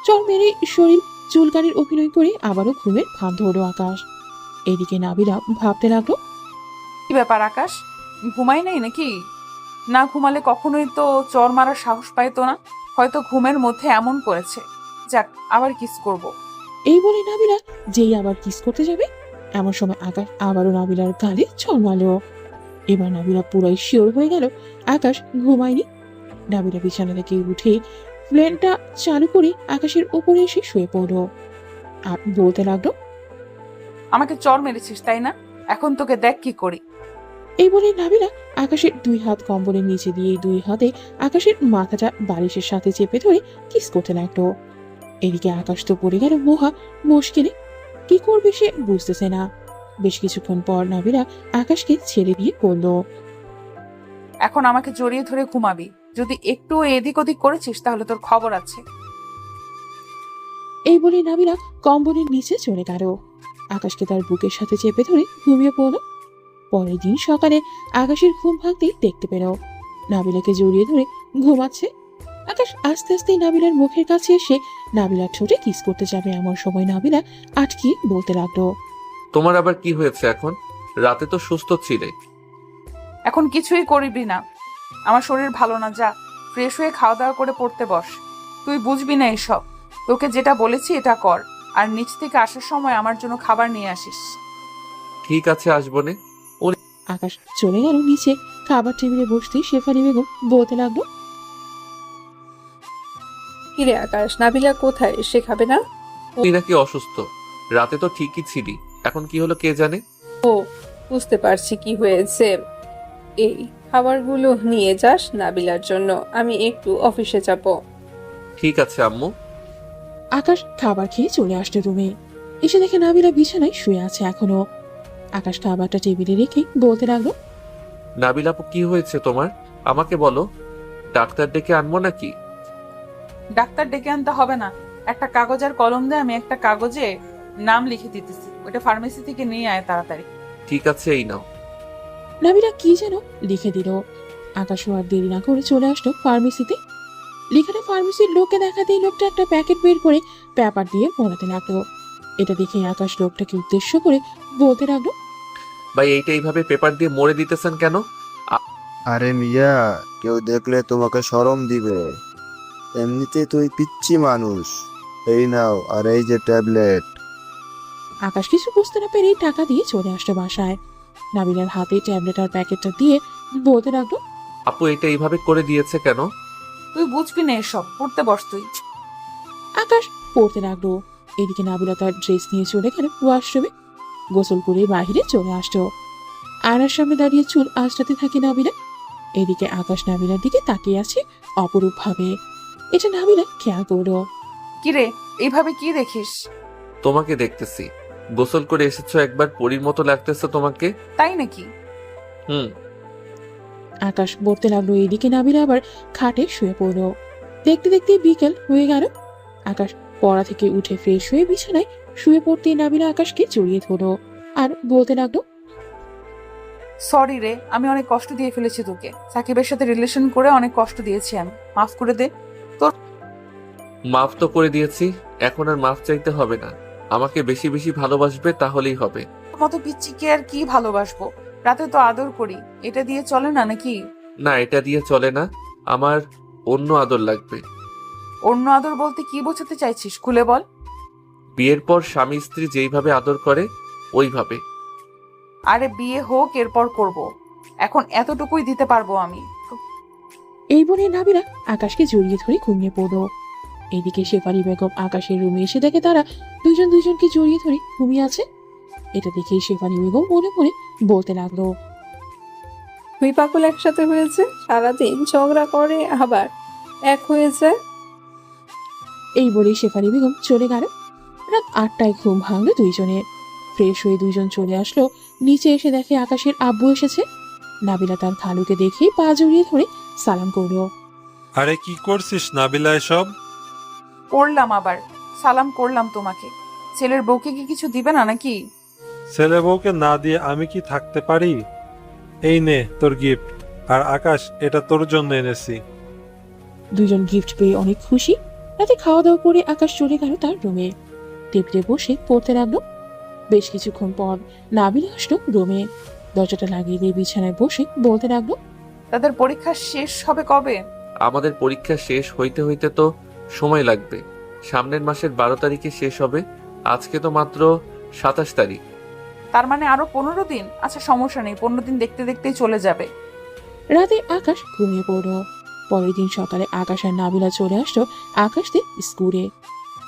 চর মেরে শরীর চুলকানির অভিনয় করে আবারও ঘুমের ভান ধরল আকাশ। এদিকে নাবিলা ভাবতে লাগলো, কি ব্যাপার আকাশ, ঘুমাই নাই নাকি? না ঘুমালে কখনোই তো চর মারার সাহস পাইতো না। হয়তো ঘুমের মধ্যে এমন করেছে। যাক, আবার কিস করব। এই বলে নাবিলা যেই আবার কিস করতে যাবে, এমন সময় আকাশ আবারও নাবিলার গালে চর মারল। এবার নাবিলা পুরাই শিওর হয়ে গেল আকাশ ঘুমায়নি। নাবিলা বিছানা থেকে উঠে ফ্যানটা চালু করে আকাশের উপরে এসে শুয়ে পড়ল আর বলতে লাগলো, আমাকে চর মেরেছিস তাই না? এখন তোকে দেখ কি করি। এই বলে নাবিলা আকাশের 2 হাত কম্বলের নিচে দিয়ে 2 হাতে আকাশের মাথাটা বালিশের সাথে চেপে ধরে কিস করতে লাগলো। এদিকে আকাশ তো পড়ে গেল মহা মুশকিলে। কি করবে সে বুঝতেছে না। বেশ কিছুক্ষণ পর নাবিলা আকাশকে ছেড়ে দিয়ে বলল, এখন আমাকে জড়িয়ে ধরে ঘুমাবি। যদি একটু এদিক ওদিক করেছিস তাহলে তোর খবর আছে। এই বলে নাবিলা কম্বলের নিচে চলে গেল। আকাশকে তার বুকের সাথে চেপে ধরে ঘুমিয়ে পড়ল। পরের দিন সকালে আকাশের ঘুম ভাঙতেই দেখতে পেল নাবিলাকে জড়িয়ে ধরে ঘুমাচ্ছে। আকাশ আস্তে আস্তে নাবিলার মুখের কাছে এসে নাবিলার ঠোঁটে কিস করতে যাবে, এমন সময় নাবিলা আটকিয়ে বলতে লাগলো, তোমার আবার কি হয়েছে এখন? রাতে তো সুস্থ ছিলে। এখন কিছুই করবি না, আমার শরীর ভালো না। যা ফ্রেশ হয়ে খাওয়া দাওয়া করে পড়তে বস। তুই বুঝবি না এসব। তোকে যেটা বলেছি এটা কর, আর নিচ থেকে আসার সময় আমার জন্য খাবার নিয়ে আসিস। ঠিক আছে, আসবো নে। আকাশ চলে গেল নিচে। খাবার টেবিলে বসতেই শেফালি বেগম বলতে লাগলো, কিরে আকাশ, নাবিলা কোথায়? সে খাবে না? তুই নাকি অসুস্থ? রাতে তো ঠিকই ছিলি, এখন কি হলো কে জানে। বুঝতে পারছি কি হয়েছে। এই খাবারগুলো নিয়ে যাস নাবিলার জন্য, আমি একটু অফিসে যাব। ঠিক আছে আম্মু। আকাশ খাবার খেয়ে চলে আসলো রুমে। এসে দেখে নাবিলা বিছানায় শুয়ে আছে এখনো। আকাশ খাবারটা টেবিলে রেখে বলতে লাগলো, নাবিল আপু কি হয়েছে তোমার? আমাকে বলো, ডাক্তার ডেকে আনবো নাকি? ডাক্তার ডেকে আনতে হবে না। একটা কাগজ আর কলম দে, আমি একটা কাগজে নাম লিখে দিতেছি। ওটা ফার্মেসি থেকে নিয়ে আয় তাড়াতাড়ি। ঠিক আছে, এই নাও। নাবিলা কি যেন লিখে দিল। আকাশ আর দেরি না করে চলে আসলো ফার্মেসিতে। লেখাটা ফার্মেসির লোককে দেখাতেই লোকটা একটা প্যাকেট বের করে পেপার দিয়ে পড়াতে লাগলো। এটা দেখে আকাশ লোকটাকে উদ্দেশ্য করে বলতে লাগলো, ভাই এইটা এইভাবে পেপার দিয়ে মরে দিতেছেন কেন? আরে মিয়া, কেউ দেখলে তোমাকে শরম দিবে। এমনিতে তুই পিচ্ছি মানুষ। এই নাও, আর এই যে ট্যাবলেট। আকাশ কিছু বুঝতে না পেরেই টাকা দিয়ে চলে আসলো বাসায়। নাবিলার হাতে ট্যাবলেট আর প্যাকেটটা দিয়ে বলতে লাগলো, আপু এটা এইভাবে করে দিয়েছে কেন? তুই বুঝবি না এসব, পড়তে বস তুই। আকাশ পড়তে লাগলো। এদিকে নাবিলা তার ড্রেস নিয়ে চলে গেল ওয়াশরুমে। গোসল করে বাহিরে চলে আসলো। আয়নার সামনে দাঁড়িয়ে চুল আঁচড়াতে থাকে নাবিলা। এদিকে আকাশ নাবিলার দিকে তাকিয়ে আছে অপরূপ ভাবে। এটা নাবিলা খেয়াল করলো। কিরে, এইভাবে কি দেখিস? তোমাকে দেখতেছি। গোসল করে এসেছো, একবার পরীর মতো লাগতেছে তোমাকে। তাই নাকি? হুম। আকাশ বলতে লাগলো। এদিকে নাবিলা আবার খাটে শুয়ে পড়লো। দেখতে দেখতে বিকেল হয়ে গেল। আকাশ পড়া থেকে উঠে ফ্রেশ হয়ে বিছানায় শুয়ে পড়তেই নাবিলা আকাশকে জড়িয়ে ধরলো আর বলতে লাগলো, সরি রে, আমি অনেক কষ্ট দিয়ে ফেলেছি তোকে। সাকিবের সাথে রিলেশন করে অনেক কষ্ট দিয়েছি আমি, মাফ করে দে। মাফ তো করে দিয়েছি, এখন আর মাফ চাইতে হবে না। আমাকে বেশি বেশি ভালোবাসবে, তাহলেই হবে। তোর মতো পিচ্চিকে আর কি ভালোবাসবো? রাতে তো আদর করি, এটা দিয়ে চলে না নাকি? না, এটা দিয়ে চলে না, আমার অন্য আদর লাগবে। অন্য আদর বলতে কি বোঝাতে চাইছিস, খুলে বল। বিয়ের পর স্বামী স্ত্রী যেইভাবে আদর করে ওইভাবে। আরে বিয়ে হোক, এরপর করব। এখন এতটুকুই দিতে পারবো আমি। এই বলে নাবিলা আকাশকে জড়িয়ে ধরে ঘুমিয়ে পড়লো। এদিকে শেফালি বেগম আকাশের রুমে এসে দেখে তারা দুজনকে জড়িয়ে ধরে ঘুমিয়ে আছে। এটা দেখে শেফালি বেগম মনে মনে বলতে লাগলো, দুই পাগল একসাথে হয়েছে, সারাদিন ঝগড়া করে আবার এক হয়ে যায়। এই বলেই শেফালি বেগম চলে গেল। রাত 8টায় ঘুম ভাঙলো দুইজনের। ফ্রেশ হয়ে দুইজন চলে আসলো। নিচে এসে দেখে আকাশের আব্বু এসেছে। নাবিলা তার খালুকে দেখে পা জড়িয়ে ধরে সালাম করলো। আরে কি করছিস নাবিলা এসব? করলাম আবার, সালাম করলাম তোমাকে। ছেলের বউকে কি কিছু দিবে না নাকি? ছেলে বউকে না দিয়ে আমি কি থাকতে পারি? এই নে তোর গিফট। আর আকাশ, এটা তোর জন্য এনেছি। দুইজন গিফট পেয়ে অনেক খুশি। রাতে খাওয়া দাওয়া করে আকাশ চলে গেল তার রুমে। টেবিলে বসে পড়তে লাগলো। বেশ কিছুক্ষণ পর নাবিলা আসলো রুমে। দরজাটা লাগিয়ে দিয়ে বিছানায় বসে বলতে লাগলো। তাদের পরীক্ষা শেষ হবে কবে? আমাদের পরীক্ষা শেষ হইতে হইতে তো সময় লাগবে। সামনের মাসের 12 তারিখে শেষ হবে। আজকে তো মাত্র 27 তারিখ। তার মানে আরো 15 দিন। আচ্ছা সমস্যা নেই, 15 দিন দেখতে দেখতেই চলে যাবে। রাতে আকাশ ঘুমিয়ে পড়ল। পরের দিন সকালে আকাশ আর নাবিলা চলে আসলো আকাশদের স্কুলে।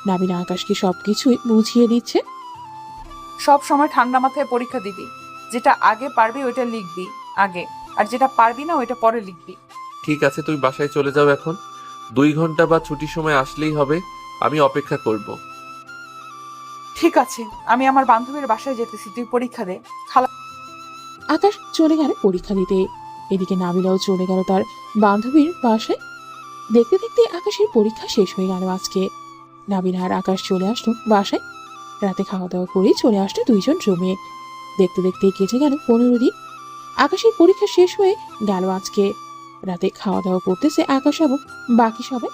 নাবিলা আকাশকে সবকিছুই বুঝিয়ে দিচ্ছে। সব সময় ঠান্ডা মাথায় পরীক্ষা দিবি। যেটা আগে পারবি ওইটা লিখবি আগে, আর যেটা পারবি না ওইটা পরে লিখবি। ঠিক আছে, তুমি বাসায় চলে যাও এখন। 2 ঘন্টা বা ছুটির সময় আসলেই হবে। আমি অপেক্ষা করব। ঠিক আছে, আমি আমার বান্ধবীর বাসায় যেতেছি, তুই পরীক্ষা দে। আকাশ চলে গেল পরীক্ষা দিতে। এদিকে নাবিলাও চলে গেল তার বান্ধবীর বাসায়। দেখতে দেখতে আকাশের পরীক্ষা শেষ হয়ে গেল আজকে। নাবিলা আর আকাশ চলে আসলো বাসায়। রাতে খাওয়া দাওয়া করে চলে আসলো দুইজন রুমে। দেখতে দেখতে কেটে গেল 15 দিন। আকাশের পরীক্ষা শেষ হয়ে গেল আজকে। রাতে খাওয়া দাওয়া করতেছে আকাশ এবং বাকি সবাই।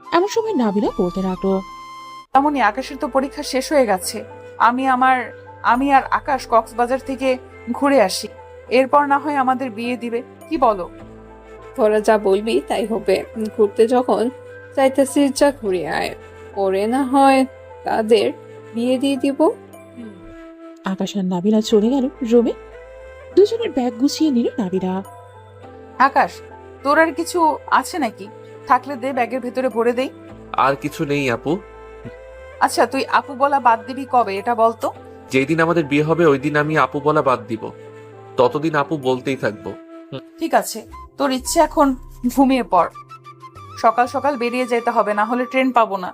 এমন সময় নাবিলা বলতে লাগলো। তেমনই আকাশের তো পরীক্ষা শেষ হয়ে গেছে। আমি আর আকাশ কক্সবাজার থেকে ঘুরে আসি, এরপর না হয় আমাদের বিয়ে দিবে, কি বলো? তোরা যা বলবি তাই হবে। ঘুরতে যখন চাইতেছিস যা ঘুরে আয়, ওরে না হয় তাদের বিয়ে দিয়ে দিব। আকাশ আর নাবিলা চলে গেল রুমে। দুজনের ব্যাগ গুছিয়ে নিল নাবিলা। আকাশ, তোর আর কিছু আছে নাকি? থাকলে দে, ব্যাগের ভেতরে ভরে দেই। আর কিছু নেই আপু। আচ্ছা তুই আপু বলা বাদ দিবি কবে এটা বলতো? যেদিন আমাদের বিয়ে হবে ওই দিন আমি আপু বলা বাদ দিব। ততদিন আপু বলতেই থাকবো। ঠিক আছে, তোর ইচ্ছে, এখন ঘুমিয়ে পড়। সকাল সকাল বেরিয়ে যেতে হবে, না হলে ট্রেন পাবো না।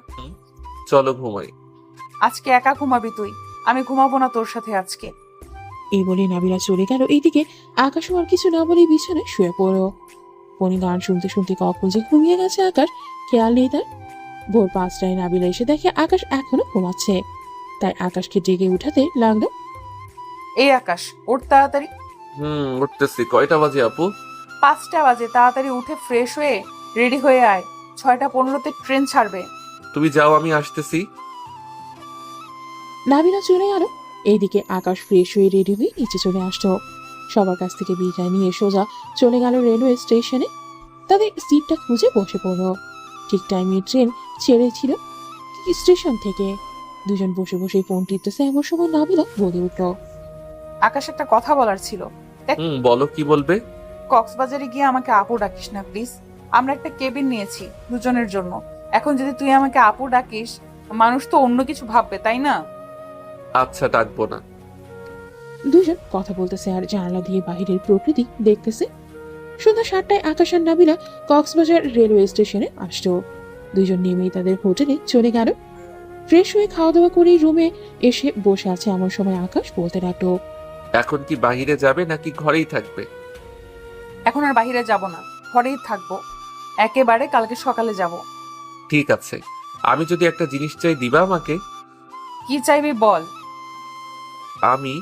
চলো ঘুমাই। আজকে একা ঘুমাবি তুই, আমি ঘুমাবো না তোর সাথে আজকে। এই বলে নাবিলা চলে গেল। এইদিকে আকাশও আর কিছু না বলে বিছানায় শুয়ে পড়ল। ফোনে গান শুনতে শুনতে কখন যে ঘুমিয়ে গেছে আকাশ খেয়াল নেই তার। ভোর 5টায় নাবিলা এসে দেখে আকাশ এখনো ঘুমাচ্ছে। তাই আকাশকে জেগে উঠাতে লাগলো। এই আকাশ, ওর তাড়াতাড়ি। উঠতেছি। কয়টা বাজে আপু? 5টা বাজে, তাড়াতাড়ি উঠে ফ্রেশ হয়ে রেডি হয়ে আয়। 6টা 15তে ট্রেন ছাড়বে। তুমি যাও, আমি আসতেছি। নাবিলা চলে গেল। এইদিকে আকাশ ফ্রেশ হয়ে রেডি হয়ে নিচে চলে আসলো। সবার কাছ থেকে বিদায় নিয়ে সোজা চলে গেল রেলওয়ে স্টেশনে। তাদের সিটটা খুঁজে বসে পড়ল। ঠিক টাইমে ট্রেন ছেড়েছিল স্টেশন থেকে। দুজন বসে বসে ফোন টিপতেছে। এমন সময় নাবিলা বলে উঠল। আকাশ, একটা কথা বলার ছিল। বলো, কি বলবে? কক্সবাজারে গিয়ে আমাকে আপু ডাকিস না প্লিজ। আমরা একটা কেবিন নিয়েছি দুজনের জন্য। এখন যদি তুই আমাকে আপু ডাকিস, মানুষ তো অন্য কিছু ভাববে, তাই না? আচ্ছা, ডাকবো না। দুজন কথা বলতেছে আর জানালা দিয়ে বাহিরের প্রকৃতি দেখতেছে। সন্ধ্যা 7টায় আকাশ আর নাবিলা কক্সবাজার রেলওয়ে স্টেশনে আসলো। দুইজন নেমেই তাদের হোটেলে চলে গেল। ফ্রেশ হয়ে খাওয়া দাওয়া করে রুমে এসে বসে আছে। এমন সময় আকাশ বলতে লাগলো। এখন কি বাহিরে যাবে নাকি ঘরেই থাকবে? এখন আর বাইরে যাব না, ঘরেই থাকবো। একেবারে কালকে সকালে যাব। ঠিক আছে। আমি যদি একটা জিনিস চাই দিবা আমাকে? কি চাইবি বল। আমি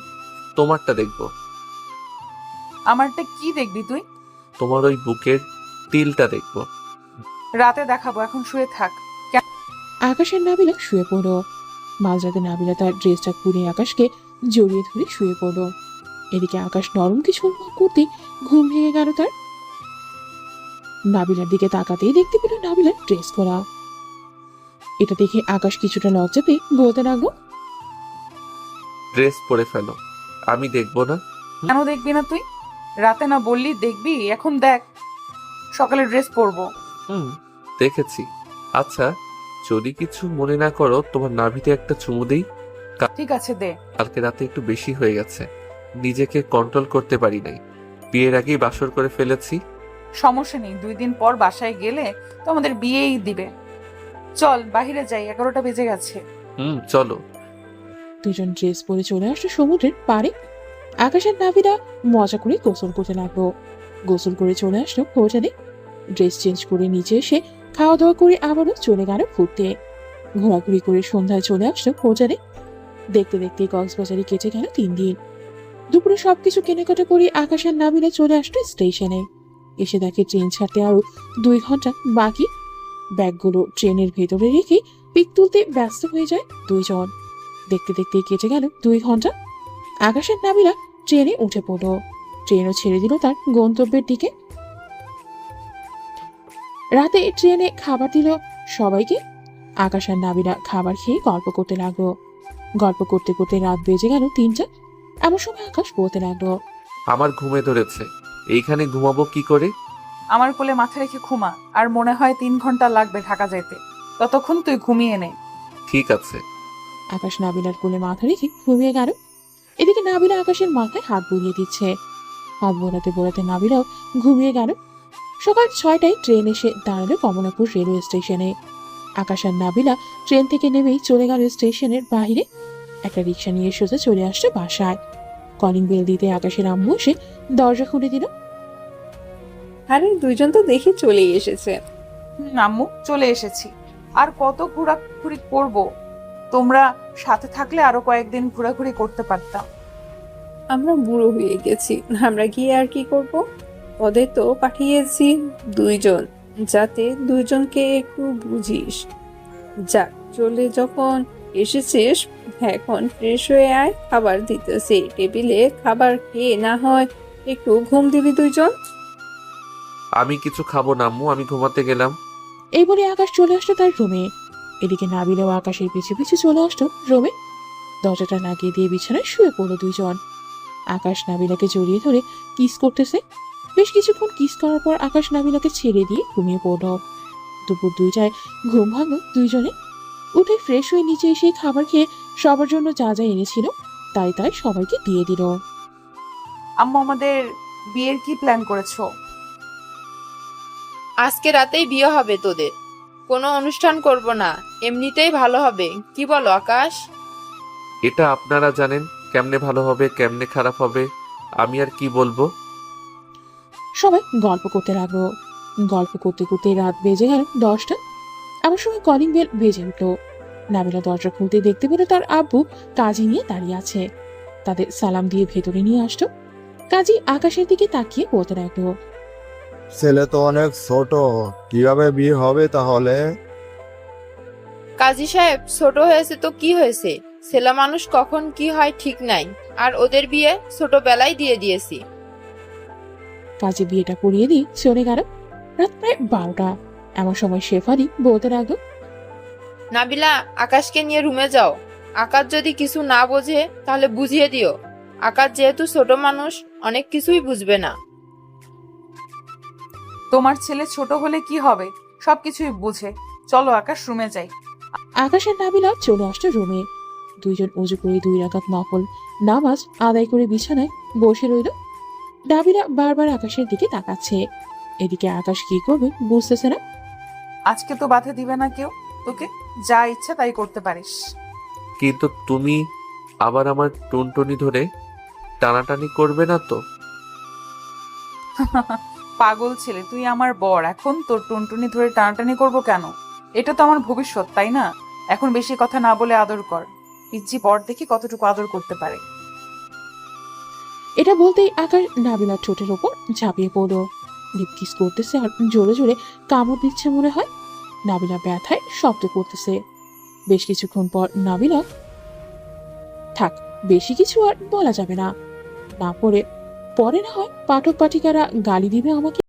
তোমারটা দেখবো। আমারটা কি দেখবি তুই? তোমার ওই বুকের তিলটা দেখবো। রাতে দেখাবো, এখন শুয়ে থাক। আকাশের নাবিলা শুয়ে পড়ল। মাঝরাতে নাবিলা তার ড্রেসটা খুলে আকাশকে জড়িয়ে ধরে শুয়ে পড়ল। এদিকে আকাশ নরম কিছু অনুভব করতে ঘুম ভেঙে গেল তার। নাবিলার দিকে তাকাতেই দেখতে পেল নাবিলার ড্রেস পরা। এটা দেখে আকাশ কিছুটা লজ্জা পেয়ে বলতে লাগলো। ড্রেস পরে ফেলো, আমি দেখবো না। কেন দেখবি না তুই? রাতে না বললি দেখবি, এখন দেখ। সকালে ড্রেস পরবো। দেখেছি। আচ্ছা, যদি কিছু মনে না করো, তোমার নাভিতে একটা চুমু দেই। ঠিক আছে, দে। কালকে রাতে একটু বেশি হয়ে গেছে, নিজেকে কন্ট্রোল করতে পারি নাই। বিয়ের আগেই বাসর করে ফেলেছি। সমস্যা নেই, 2 দিন পর বাসায় গেলে তো আমাদের বিয়েই দিবে। চল বাহিরে যাই, 11টা বেজে গেছে। চলো। দুজন ড্রেস পরে চলে আসলো সমুদ্রের পাড়ে। আকাশ আর নাবিলা মজা করে গোসল করতে লাগলো। গোসল করে চলে আসলো হোটেলে। ড্রেস চেঞ্জ করে নিচে এসে খাওয়া দাওয়া করে আবারও চলে গেল ঘুরতে। ঘোরাঘুরি করে সন্ধ্যায় চলে আসলো হোটেলে। দেখতে দেখতে কক্সবাজারে কেটে গেল 3 দিন। দুপুরে সবকিছু কেনাকাটা করে আকাশ আর নাবিলা চলে আসলো স্টেশনে। এসে দেখে ট্রেন ছাড়তে আরো 2 ঘন্টা বাকি। ব্যাগগুলো ট্রেনের ভেতরে রেখে পিক তুলতে ব্যস্ত হয়ে যায় দুইজন। দেখতে দেখতে কেটে গেল 2 ঘন্টা। আকাশ আর নাবিলা ট্রেনে উঠে পড়ল। ট্রেনও ছেড়ে দিল তার গন্তব্যের দিকে। রাতে ট্রেনে খাবার দিল সবাইকে। আকাশ আর নাবিলা খাবার খেয়ে গল্প করতে লাগলো। গল্প করতে করতে রাত বেজে গেল 3টা। এমন সময় আকাশ বলতে লাগলো, আমার ঘুমে ধরেছে, এইখানে ঘুমাবো কি করে? আমার কোলে মাথা রেখে ঘুমা, আর মনে হয় 3 ঘন্টা লাগবে ঢাকা যেতে। ততক্ষণ তুই ঘুমিয়ে নে। ঠিক আছে। আকাশ নাবিলার কোলে মাথা রেখে ঘুমিয়ে গেল। এদিকে নাবিলা আকাশের মাথায় হাত বুলিয়ে দিচ্ছে। হাত বোলাতে বোলাতে নাবিলাও ঘুমিয়ে গেল। সকাল 6টায় ট্রেন এসে দাঁড়ালো কমলাপুর রেলওয়ে স্টেশনে। আকাশ আর নাবিলা ট্রেন থেকে নেমেই চলে গেল স্টেশনের বাইরে। একটা রিক্সা নিয়ে সোজা চলে আসছে বাসায়। কলিং বেল দিতে আকাশের আম্মু এসে দরজা খুলে দিল। আরে দুইজন তো দেখি চলেই এসেছে। আম্মু চলে এসেছি। আর কত ঘোরাঘুরি করব? তোমরা সাথে থাকলে আরো কয়েকদিন ঘোরাঘুরি করতে পারতাম। আমরা বুড়ো হয়ে গেছি, আমরা গিয়ে আর কি করব? ওদের তো পাঠিয়েছি 2 জন, যাতে 2 জনকে একটু বুঝিস। যাক, চলে যখন এসেছিস এখন ফ্রেশ হয়ে আয়, খাবার দিতেছি টেবিলে। খাবার খেয়ে না হয় একটু ঘুম দিবি 2 জন। আমি কিছু খাবো না আম্মু, আমি ঘুমাতে গেলাম। এই বলে আকাশ চলে আসলো তার রুমে। এদিকে নাবিলাও আকাশের পিছু পিছু চলে আসলো রুমে। দরজাটা লাগিয়ে দিয়ে বিছানায় শুয়ে পড়লো 2 জন। আকাশ নাবিলাকে জড়িয়ে ধরে কিস করতেছে। বেশ কিছুক্ষণ কিস করার পর আকাশ নাবিলাকে ছেড়ে দিয়ে ঘুমিয়ে পড়ল। দুপুর 2টায় ঘুম ভাঙলো 2 জনে। উঠে ফ্রেশ হয়ে নিচে এসে খাবার খেয়ে সবার জন্য যা যা এনেছিল তাই তাই সবাইকে দিয়ে দিল। আম্মু, আমাদের বিয়ের কি প্ল্যান করেছো? আজকে রাতেই বিয়ে হবে তোদের, কোনো অনুষ্ঠান করব না, এমনিতেই ভালো হবে। কি বলো আকাশ? এটা আপনারা জানেন কেমনে ভালো হবে কেমনে খারাপ হবে, আমি আর কি বলবো। সবাই গল্প করতে লাগলো। গল্প করতে করতে রাত বেজে গেল 10টা। এমন সময় কলিং বেল বেজে উঠল। নাবিলা দরজা খুলতে দেখতে পেল তার আব্বু কাজী নিয়ে দাঁড়িয়ে আছে। তাদের সালাম দিয়ে ভেতরে নিয়ে আসতো। কাজী আকাশের দিকে তাকিয়ে বলতে লাগলো, ছেলে তো অনেক ছোট, কিভাবে বিয়ে হবে তাহলে? কাজী সাহেব, ছোট হয়েছে তো কি হয়েছে, ছেলে মানুষ কখন কি হয় ঠিক নাই, আর ওদের বিয়ে ছোটবেলায় দিয়ে দিয়েছি। কাজী বিয়েটা পড়িয়ে দিয়ে চলে গেল। রাত প্রায় 12টা। এমন সময় শেফালি বলতে লাগলো, নাবিলা, আকাশকে নিয়ে রুমে যাও। আকাশ যদি কিছু না বোঝে তাহলে বুঝিয়ে দিও। আকাশ যেহেতু ছোট মানুষ, অনেক কিছুই বুঝবে না। তোমার ছেলে ছোট হলে কি হবে, সবকিছুই বুঝে। চলো আকাশ, রুমে যাই। আকাশ আর নাবিলা চলে আসতো রুমে। 2 জন উজু করে 2 রাকাত নফল নামাজ আদায় করে বিছানায় বসে রইল। নাবিলা বারবার আকাশের দিকে তাকাচ্ছে। এদিকে আকাশ কি করবে বুঝতেছে না। আজকে তো বাধা দিবে না কেউ, তোকে যা ইচ্ছা তাই করতে পারিস। কিন্তু তুমি আবার আমার টুনটুনি ধরে টানাটানি করবে না তো? পাগল ছেলে, তুই আমার বর, এখন তোর টুনটুনি ধরে টানাটানি করব কেন? এটা তো আমার ভবিষ্যৎ, তাই না? এখন বেশি কথা না বলে আদর কর। পিচ্চি বর দেখি কতটুকু আদর করতে পারে। এটা বলতেই আকাশ নাবিলার ঠোঁটের ওপর ঝাঁপিয়ে পড়ল। লিপ কিস করতেছে আর জোরে জোরে কামড় দিচ্ছে মনে হয়। নাবিলা ব্যথায় শব্দ করতেছে। বেশ কিছুক্ষণ পর নাবিলা, থাক, বেশি কিছু আর বলা যাবে না, না পরে না হয় পাঠক পাঠিকারা গালি দিবে আমাকে।